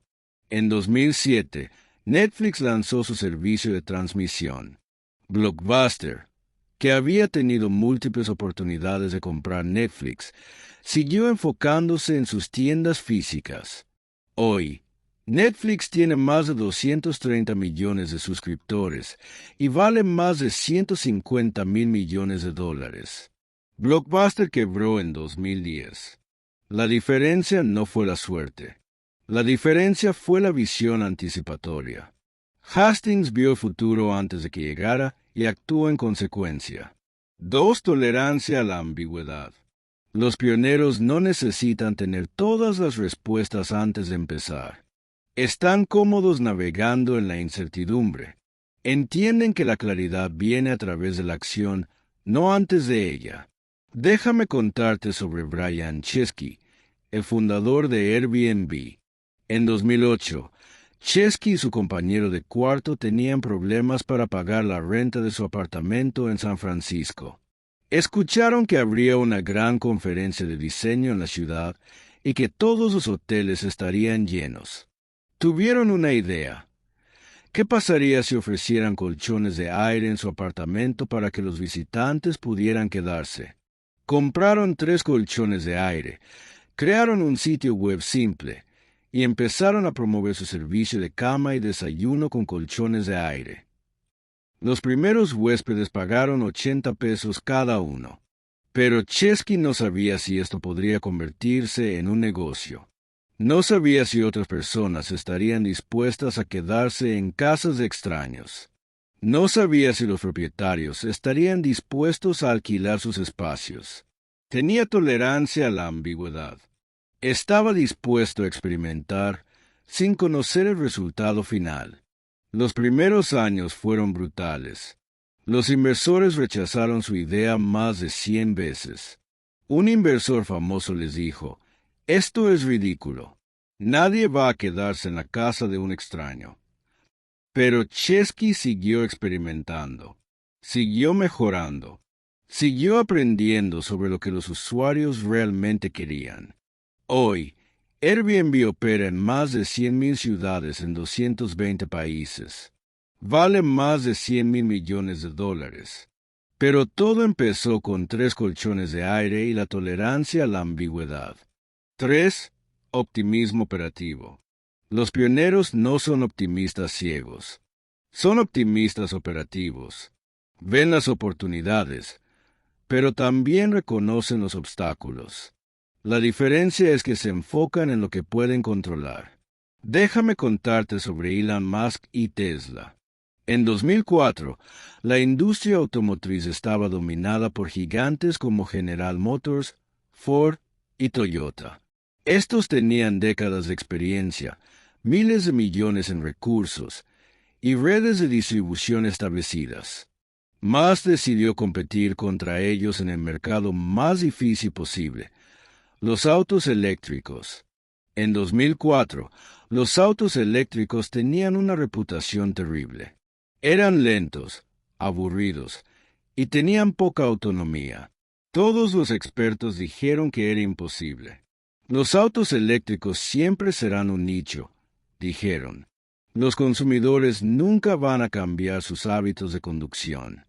En 2007, Netflix lanzó su servicio de transmisión. Blockbuster, que había tenido múltiples oportunidades de comprar Netflix, siguió enfocándose en sus tiendas físicas. Hoy, Netflix tiene más de 230 millones de suscriptores y vale más de 150 mil millones de dólares. Blockbuster quebró en 2010. La diferencia no fue la suerte. La diferencia fue la visión anticipatoria. Hastings vio el futuro antes de que llegara y actuó en consecuencia. 2. Tolerancia a la ambigüedad. Los pioneros no necesitan tener todas las respuestas antes de empezar. Están cómodos navegando en la incertidumbre. Entienden que la claridad viene a través de la acción, no antes de ella. Déjame contarte sobre Brian Chesky, el fundador de Airbnb. En 2008, Chesky y su compañero de cuarto tenían problemas para pagar la renta de su apartamento en San Francisco. Escucharon que habría una gran conferencia de diseño en la ciudad y que todos los hoteles estarían llenos. Tuvieron una idea. ¿Qué pasaría si ofrecieran colchones de aire en su apartamento para que los visitantes pudieran quedarse? Compraron 3 colchones de aire, crearon un sitio web simple y empezaron a promover su servicio de cama y desayuno con colchones de aire. Los primeros huéspedes pagaron 80 pesos cada uno, pero Chesky no sabía si esto podría convertirse en un negocio. No sabía si otras personas estarían dispuestas a quedarse en casas de extraños. No sabía si los propietarios estarían dispuestos a alquilar sus espacios. Tenía tolerancia a la ambigüedad. Estaba dispuesto a experimentar sin conocer el resultado final. Los primeros años fueron brutales. Los inversores rechazaron su idea más de 100 veces. Un inversor famoso les dijo: «Esto es ridículo. Nadie va a quedarse en la casa de un extraño». Pero Chesky siguió experimentando, siguió mejorando, siguió aprendiendo sobre lo que los usuarios realmente querían. Hoy, Airbnb opera en más de 100.000 ciudades en 220 países. Vale más de 100.000 millones de dólares. Pero todo empezó con 3 colchones de aire y la tolerancia a la ambigüedad. 3. Optimismo operativo. Los pioneros no son optimistas ciegos. Son optimistas operativos. Ven las oportunidades, pero también reconocen los obstáculos. La diferencia es que se enfocan en lo que pueden controlar. Déjame contarte sobre Elon Musk y Tesla. En 2004, la industria automotriz estaba dominada por gigantes como General Motors, Ford y Toyota. Estos tenían décadas de experiencia, miles de millones en recursos y redes de distribución establecidas. Musk decidió competir contra ellos en el mercado más difícil posible: los autos eléctricos. En 2004, los autos eléctricos tenían una reputación terrible. Eran lentos, aburridos y tenían poca autonomía. Todos los expertos dijeron que era imposible. Los autos eléctricos siempre serán un nicho, dijeron. Los consumidores nunca van a cambiar sus hábitos de conducción.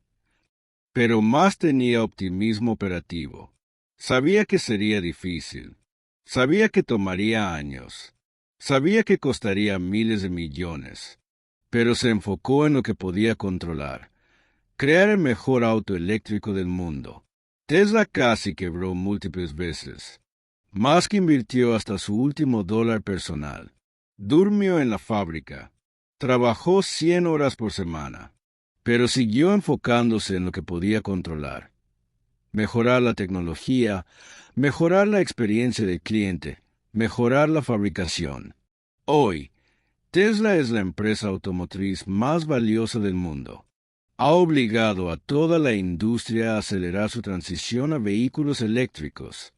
Pero Musk tenía optimismo operativo. Sabía que sería difícil. Sabía que tomaría años. Sabía que costaría miles de millones. Pero se enfocó en lo que podía controlar: crear el mejor auto eléctrico del mundo. Tesla casi quebró múltiples veces. Musk invirtió hasta su último dólar personal. Durmió en la fábrica. Trabajó 100 horas por semana, pero siguió enfocándose en lo que podía controlar. Mejorar la tecnología, mejorar la experiencia del cliente, mejorar la fabricación. Hoy, Tesla es la empresa automotriz más valiosa del mundo. Ha obligado a toda la industria a acelerar su transición a vehículos eléctricos.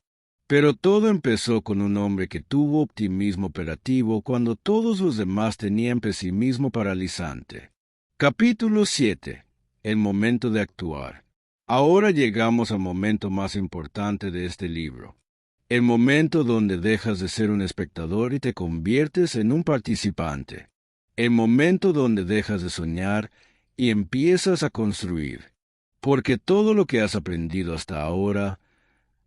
Pero todo empezó con un hombre que tuvo optimismo operativo cuando todos los demás tenían pesimismo paralizante. Capítulo 7. El momento de actuar. Ahora llegamos al momento más importante de este libro. El momento donde dejas de ser un espectador y te conviertes en un participante. El momento donde dejas de soñar y empiezas a construir. Porque todo lo que has aprendido hasta ahora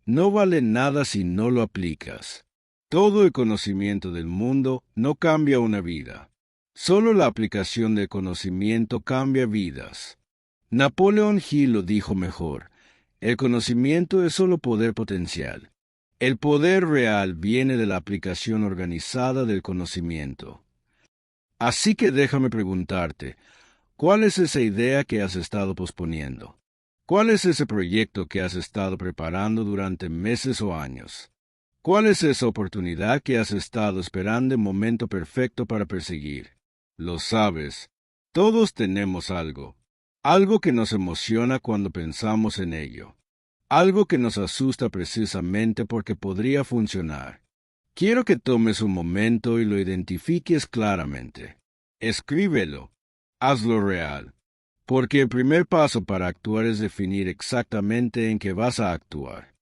no vale nada si no lo aplicas. Todo el conocimiento del mundo no cambia una vida. Solo la aplicación del conocimiento cambia vidas. Napoleón Hill lo dijo mejor. El conocimiento es solo poder potencial. El poder real viene de la aplicación organizada del conocimiento. Así que déjame preguntarte, ¿cuál es esa idea que has estado posponiendo? ¿Cuál es ese proyecto que has estado preparando durante meses o años? ¿Cuál es esa oportunidad que has estado esperando el momento perfecto para perseguir? Lo sabes, todos tenemos algo que nos emociona cuando pensamos en ello, algo que nos asusta precisamente porque podría funcionar. Quiero que tomes un momento y lo identifiques claramente. Escríbelo, hazlo real. Porque el primer paso para actuar es definir exactamente en qué vas a actuar.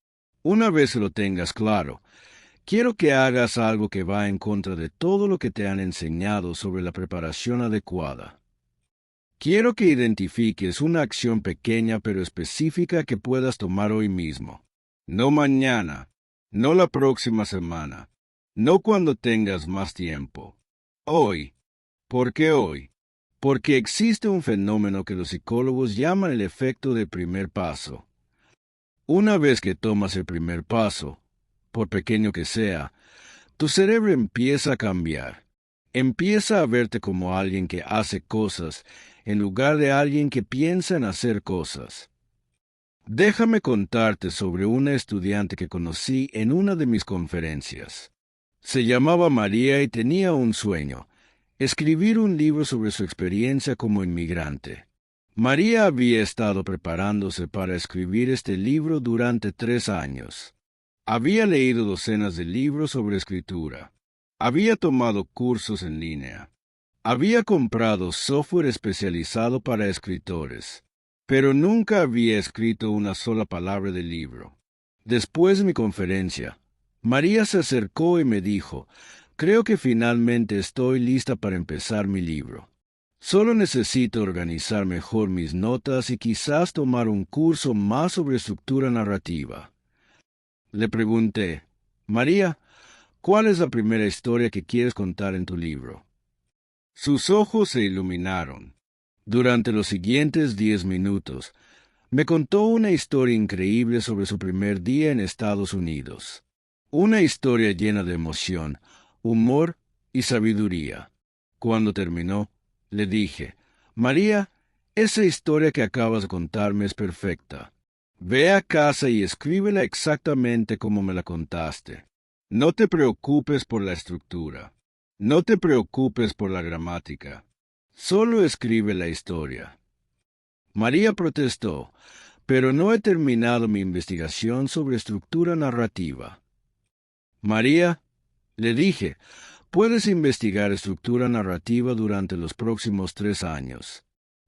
Una vez lo tengas claro, quiero que hagas algo que va en contra de todo lo que te han enseñado sobre la preparación adecuada. Quiero que identifiques una acción pequeña pero específica que puedas tomar hoy mismo. No mañana, no la próxima semana, no cuando tengas más tiempo. Hoy. ¿Por qué hoy? Porque existe un fenómeno que los psicólogos llaman el efecto del primer paso. Una vez que tomas el primer paso, por pequeño que sea, tu cerebro empieza a cambiar. Empieza a verte como alguien que hace cosas en lugar de alguien que piensa en hacer cosas. Déjame contarte sobre una estudiante que conocí en una de mis conferencias. Se llamaba María y tenía un sueño: escribir un libro sobre su experiencia como inmigrante. María había estado preparándose para escribir este libro durante 3 años. Había leído docenas de libros sobre escritura. Había tomado cursos en línea. Había comprado software especializado para escritores, pero nunca había escrito una sola palabra del libro. Después de mi conferencia, María se acercó y me dijo: creo que finalmente estoy lista para empezar mi libro. Solo necesito organizar mejor mis notas y quizás tomar un curso más sobre estructura narrativa. Le pregunté: María, ¿cuál es la primera historia que quieres contar en tu libro? Sus ojos se iluminaron. Durante los siguientes 10 minutos, me contó una historia increíble sobre su primer día en Estados Unidos. Una historia llena de emoción, humor y sabiduría. Cuando terminó, le dije: María, esa historia que acabas de contarme es perfecta. Ve a casa y escríbela exactamente como me la contaste. No te preocupes por la estructura. No te preocupes por la gramática. Solo escribe la historia. María protestó: pero no he terminado mi investigación sobre estructura narrativa. María, le dije, puedes investigar estructura narrativa durante los próximos 3 años.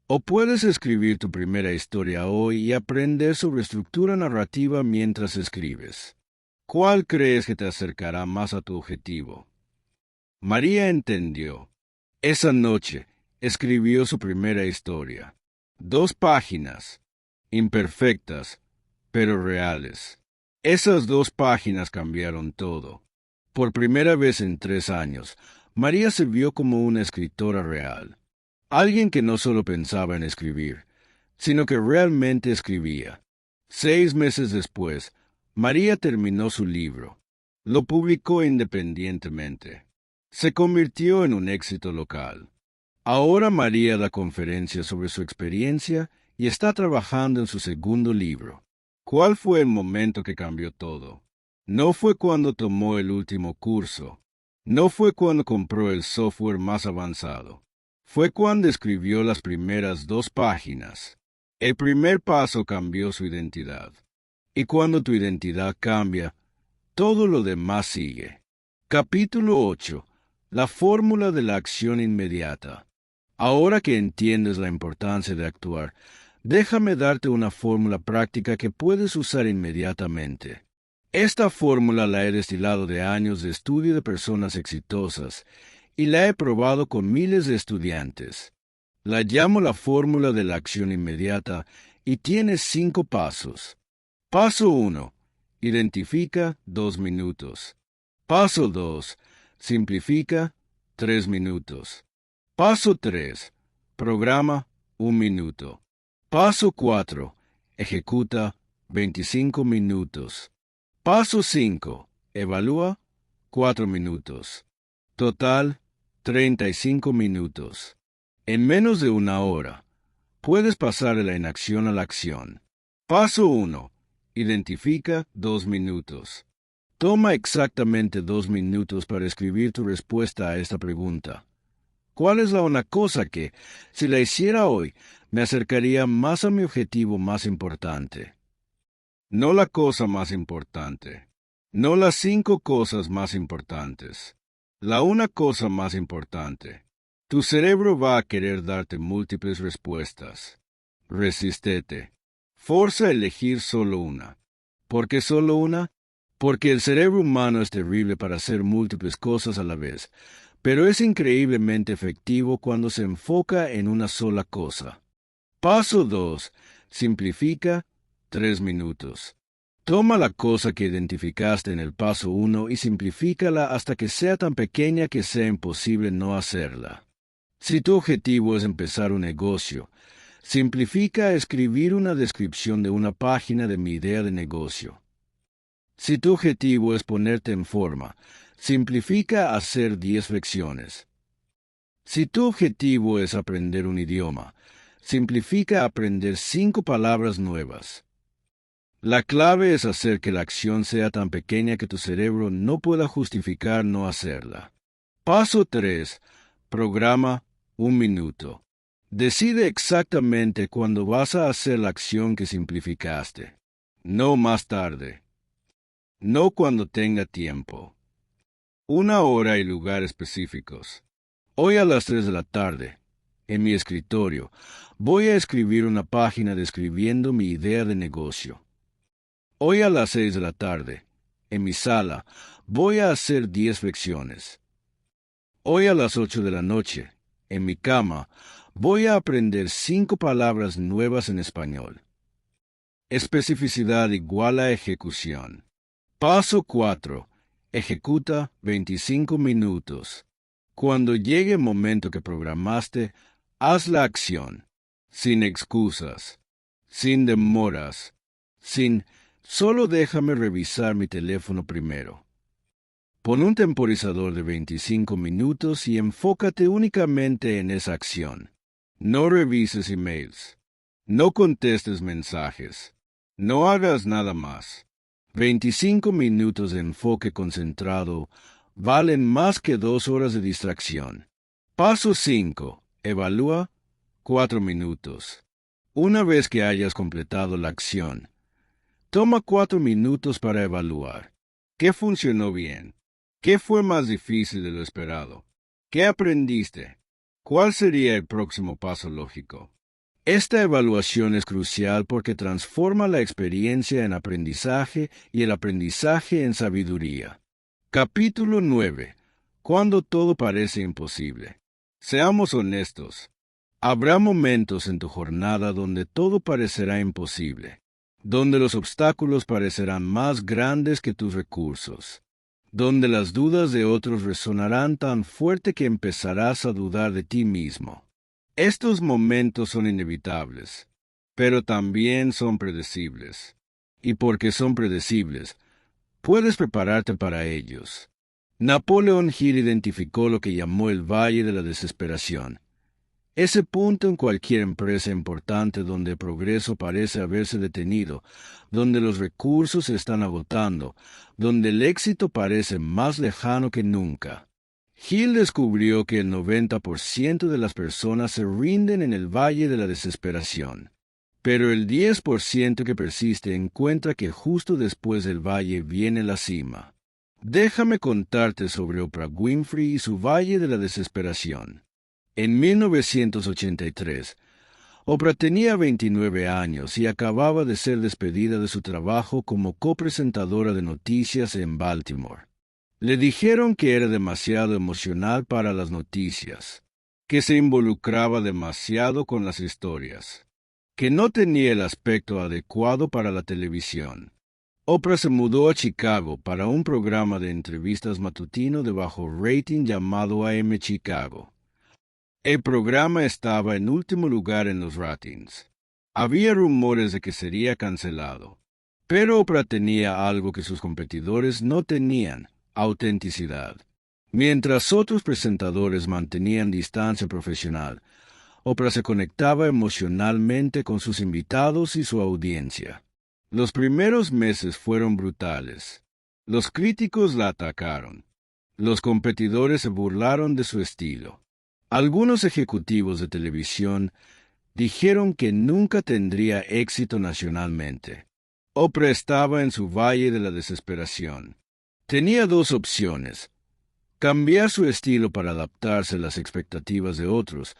O puedes escribir tu primera historia hoy y aprender sobre estructura narrativa mientras escribes. ¿Cuál crees que te acercará más a tu objetivo? María entendió. Esa noche escribió su primera historia. 2 páginas, imperfectas, pero reales. Esas 2 páginas cambiaron todo. Por primera vez en 3 años, María se vio como una escritora real. Alguien que no solo pensaba en escribir, sino que realmente escribía. 6 meses después, María terminó su libro. Lo publicó independientemente. Se convirtió en un éxito local. Ahora María da conferencias sobre su experiencia y está trabajando en su segundo libro. ¿Cuál fue el momento que cambió todo? No fue cuando tomó el último curso. No fue cuando compró el software más avanzado. Fue cuando escribió las primeras 2 páginas. El primer paso cambió su identidad. Y cuando tu identidad cambia, todo lo demás sigue. Capítulo 8. La fórmula de la acción inmediata. Ahora que entiendes la importancia de actuar, déjame darte una fórmula práctica que puedes usar inmediatamente. Esta fórmula la he destilado de años de estudio de personas exitosas y la he probado con miles de estudiantes. La llamo la fórmula de la acción inmediata y tiene 5 pasos. Paso 1. Identifica 2 minutos. Paso 2. Simplifica 3 minutos. Paso 3. Programa 1 minuto. Paso 4. Ejecuta 25 minutos. Paso 5. Evalúa 4 minutos. Total 35 minutos. En menos de 1 hora, puedes pasar de la inacción a la acción. Paso 1. Identifica 2 minutos. Toma exactamente 2 minutos para escribir tu respuesta a esta pregunta. ¿Cuál es la una cosa que, si la hiciera hoy, me acercaría más a mi objetivo más importante? No la cosa más importante. No las 5 cosas más importantes. La una cosa más importante. Tu cerebro va a querer darte múltiples respuestas. Resístete. Forza a elegir solo una. ¿Por qué solo una? Porque el cerebro humano es terrible para hacer múltiples cosas a la vez, pero es increíblemente efectivo cuando se enfoca en una sola cosa. Paso 2. Simplifica 3 minutos. Toma la cosa que identificaste en el paso 1 y simplifícala hasta que sea tan pequeña que sea imposible no hacerla. Si tu objetivo es empezar un negocio, simplifica escribir una descripción de 1 página de mi idea de negocio. Si tu objetivo es ponerte en forma, simplifica hacer 10 flexiones. Si tu objetivo es aprender un idioma, simplifica aprender 5 palabras nuevas. La clave es hacer que la acción sea tan pequeña que tu cerebro no pueda justificar no hacerla. Paso 3. Programa 1 minuto. Decide exactamente cuándo vas a hacer la acción que simplificaste. No más tarde. No cuando tenga tiempo. 1 hora y lugar específicos. Hoy a las 3 de la tarde, en mi escritorio, voy a escribir una página describiendo mi idea de negocio. Hoy a las 6 de la tarde, en mi sala, voy a hacer 10 flexiones. Hoy a las 8 de la noche, en mi cama, voy a aprender 5 palabras nuevas en español. Especificidad igual a ejecución. Paso 4. Ejecuta 25 minutos. Cuando llegue el momento que programaste, haz la acción, sin excusas, sin demoras, sin solo déjame revisar mi teléfono primero. Pon un temporizador de 25 minutos y enfócate únicamente en esa acción. No revises emails. No contestes mensajes. No hagas nada más. 25 minutos de enfoque concentrado valen más que 2 horas de distracción. Paso 5. Evalúa 4 minutos. Una vez que hayas completado la acción, toma 4 minutos para evaluar. ¿Qué funcionó bien? ¿Qué fue más difícil de lo esperado? ¿Qué aprendiste? ¿Cuál sería el próximo paso lógico? Esta evaluación es crucial porque transforma la experiencia en aprendizaje y el aprendizaje en sabiduría. Capítulo 9. Cuando todo parece imposible. Seamos honestos. Habrá momentos en tu jornada donde todo parecerá imposible, donde los obstáculos parecerán más grandes que tus recursos, donde las dudas de otros resonarán tan fuerte que empezarás a dudar de ti mismo. Estos momentos son inevitables, pero también son predecibles. Y porque son predecibles, puedes prepararte para ellos. Napoleón Hill identificó lo que llamó el Valle de la Desesperación, Ese punto en cualquier empresa importante donde el progreso parece haberse detenido, donde los recursos se están agotando, donde el éxito parece más lejano que nunca. Hill descubrió que el 90% de las personas se rinden en el valle de la desesperación, pero el 10% que persiste encuentra que justo después del valle viene la cima. Déjame contarte sobre Oprah Winfrey y su valle de la desesperación. En 1983, Oprah tenía 29 años y acababa de ser despedida de su trabajo como copresentadora de noticias en Baltimore. Le dijeron que era demasiado emocional para las noticias, que se involucraba demasiado con las historias, que no tenía el aspecto adecuado para la televisión. Oprah se mudó a Chicago para un programa de entrevistas matutino de bajo rating llamado AM Chicago. El programa estaba en último lugar en los ratings. Había rumores de que sería cancelado, pero Oprah tenía algo que sus competidores no tenían: autenticidad. Mientras otros presentadores mantenían distancia profesional, Oprah se conectaba emocionalmente con sus invitados y su audiencia. Los primeros meses fueron brutales. Los críticos la atacaron. Los competidores se burlaron de su estilo. Algunos ejecutivos de televisión dijeron que nunca tendría éxito nacionalmente. Oprah estaba en su valle de la desesperación. Tenía dos opciones: cambiar su estilo para adaptarse a las expectativas de otros,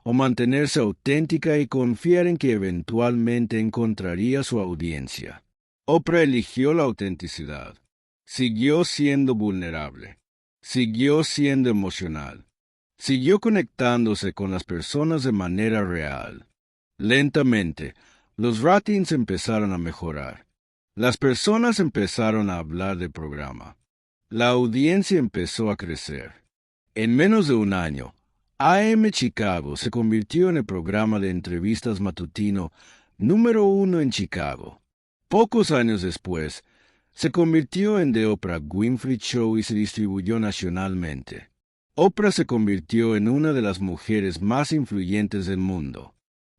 o mantenerse auténtica y confiar en que eventualmente encontraría su audiencia. Oprah eligió la autenticidad. Siguió siendo vulnerable. Siguió siendo emocional. Siguió conectándose con las personas de manera real. Lentamente, los ratings empezaron a mejorar. Las personas empezaron a hablar del programa. La audiencia empezó a crecer. En menos de un año, AM Chicago se convirtió en el programa de entrevistas matutino número 1 en Chicago. Pocos años después, se convirtió en The Oprah Winfrey Show y se distribuyó nacionalmente. Oprah se convirtió en una de las mujeres más influyentes del mundo.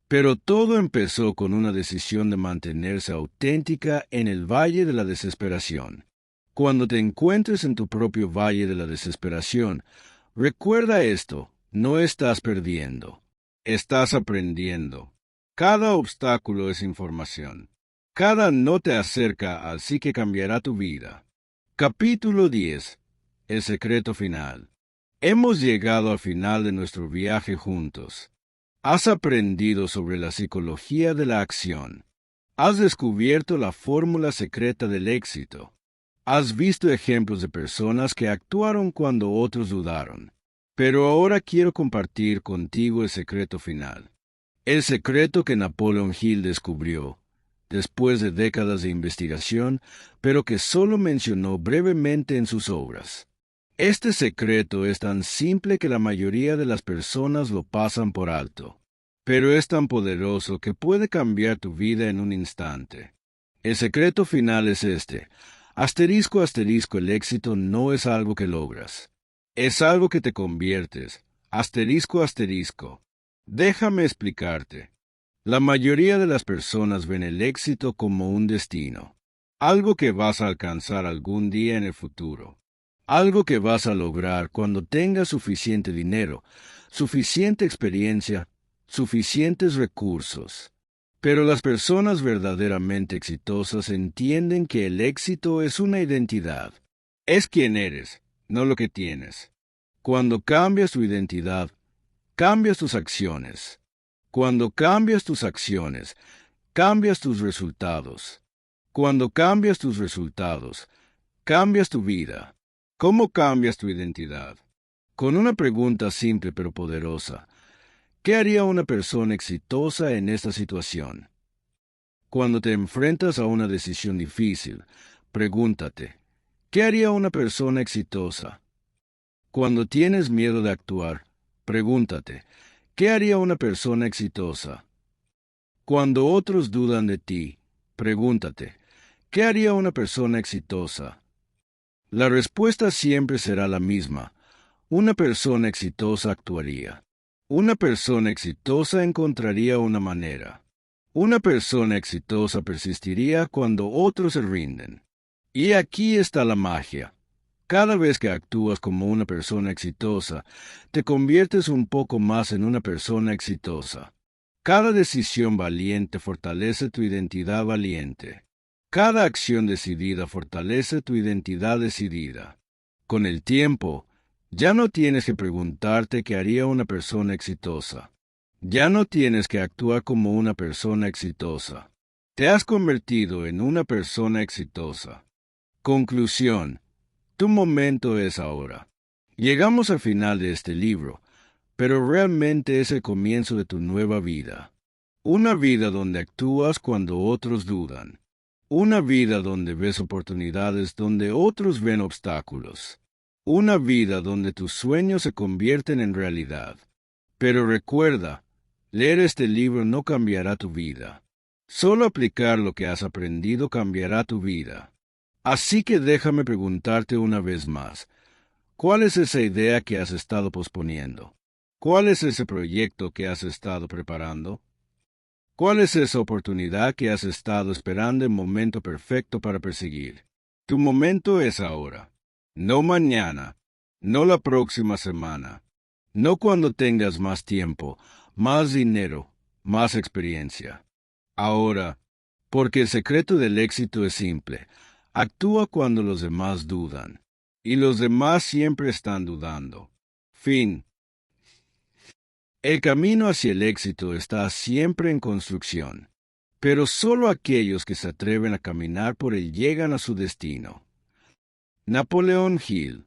Pero todo empezó con una decisión de mantenerse auténtica en el valle de la desesperación. Cuando te encuentres en tu propio valle de la desesperación, recuerda esto: no estás perdiendo, estás aprendiendo. Cada obstáculo es información. Cada no te acerca al sí que cambiará tu vida. Capítulo 10. El secreto final. Hemos llegado al final de nuestro viaje juntos. Has aprendido sobre la psicología de la acción. Has descubierto la fórmula secreta del éxito. Has visto ejemplos de personas que actuaron cuando otros dudaron. Pero ahora quiero compartir contigo el secreto final. El secreto que Napoleon Hill descubrió, después de décadas de investigación, pero que solo mencionó brevemente en sus obras. Este secreto es tan simple que la mayoría de las personas lo pasan por alto, pero es tan poderoso que puede cambiar tu vida en un instante. El secreto final es este: asterisco, asterisco, el éxito no es algo que logras. Es algo que te conviertes. Asterisco, asterisco. Déjame explicarte. La mayoría de las personas ven el éxito como un destino, algo que vas a alcanzar algún día en el futuro, algo que vas a lograr cuando tengas suficiente dinero, suficiente experiencia, suficientes recursos. Pero las personas verdaderamente exitosas entienden que el éxito es una identidad. Es quien eres, no lo que tienes. Cuando cambias tu identidad, cambias tus acciones. Cuando cambias tus acciones, cambias tus resultados. Cuando cambias tus resultados, cambias tu vida. ¿Cómo cambias tu identidad? Con una pregunta simple pero poderosa: ¿qué haría una persona exitosa en esta situación? Cuando te enfrentas a una decisión difícil, pregúntate: ¿qué haría una persona exitosa? Cuando tienes miedo de actuar, pregúntate: ¿qué haría una persona exitosa? Cuando otros dudan de ti, pregúntate: ¿qué haría una persona exitosa? La respuesta siempre será la misma: una persona exitosa actuaría. Una persona exitosa encontraría una manera. Una persona exitosa persistiría cuando otros se rinden. Y aquí está la magia. Cada vez que actúas como una persona exitosa, te conviertes un poco más en una persona exitosa. Cada decisión valiente fortalece tu identidad valiente. Cada acción decidida fortalece tu identidad decidida. Con el tiempo, ya no tienes que preguntarte qué haría una persona exitosa. Ya no tienes que actuar como una persona exitosa. Te has convertido en una persona exitosa. Conclusión. Tu momento es ahora. Llegamos al final de este libro, pero realmente es el comienzo de tu nueva vida. Una vida donde actúas cuando otros dudan. Una vida donde ves oportunidades donde otros ven obstáculos. Una vida donde tus sueños se convierten en realidad. Pero recuerda, leer este libro no cambiará tu vida. Solo aplicar lo que has aprendido cambiará tu vida. Así que déjame preguntarte una vez más, ¿cuál es esa idea que has estado posponiendo? ¿Cuál es ese proyecto que has estado preparando? ¿Cuál es esa oportunidad que has estado esperando el momento perfecto para perseguir? Tu momento es ahora, no mañana, no la próxima semana, no cuando tengas más tiempo, más dinero, más experiencia. Ahora, porque el secreto del éxito es simple, actúa cuando los demás dudan, y los demás siempre están dudando. Fin. El camino hacia el éxito está siempre en construcción, pero solo aquellos que se atreven a caminar por él llegan a su destino. Napoleón Hill.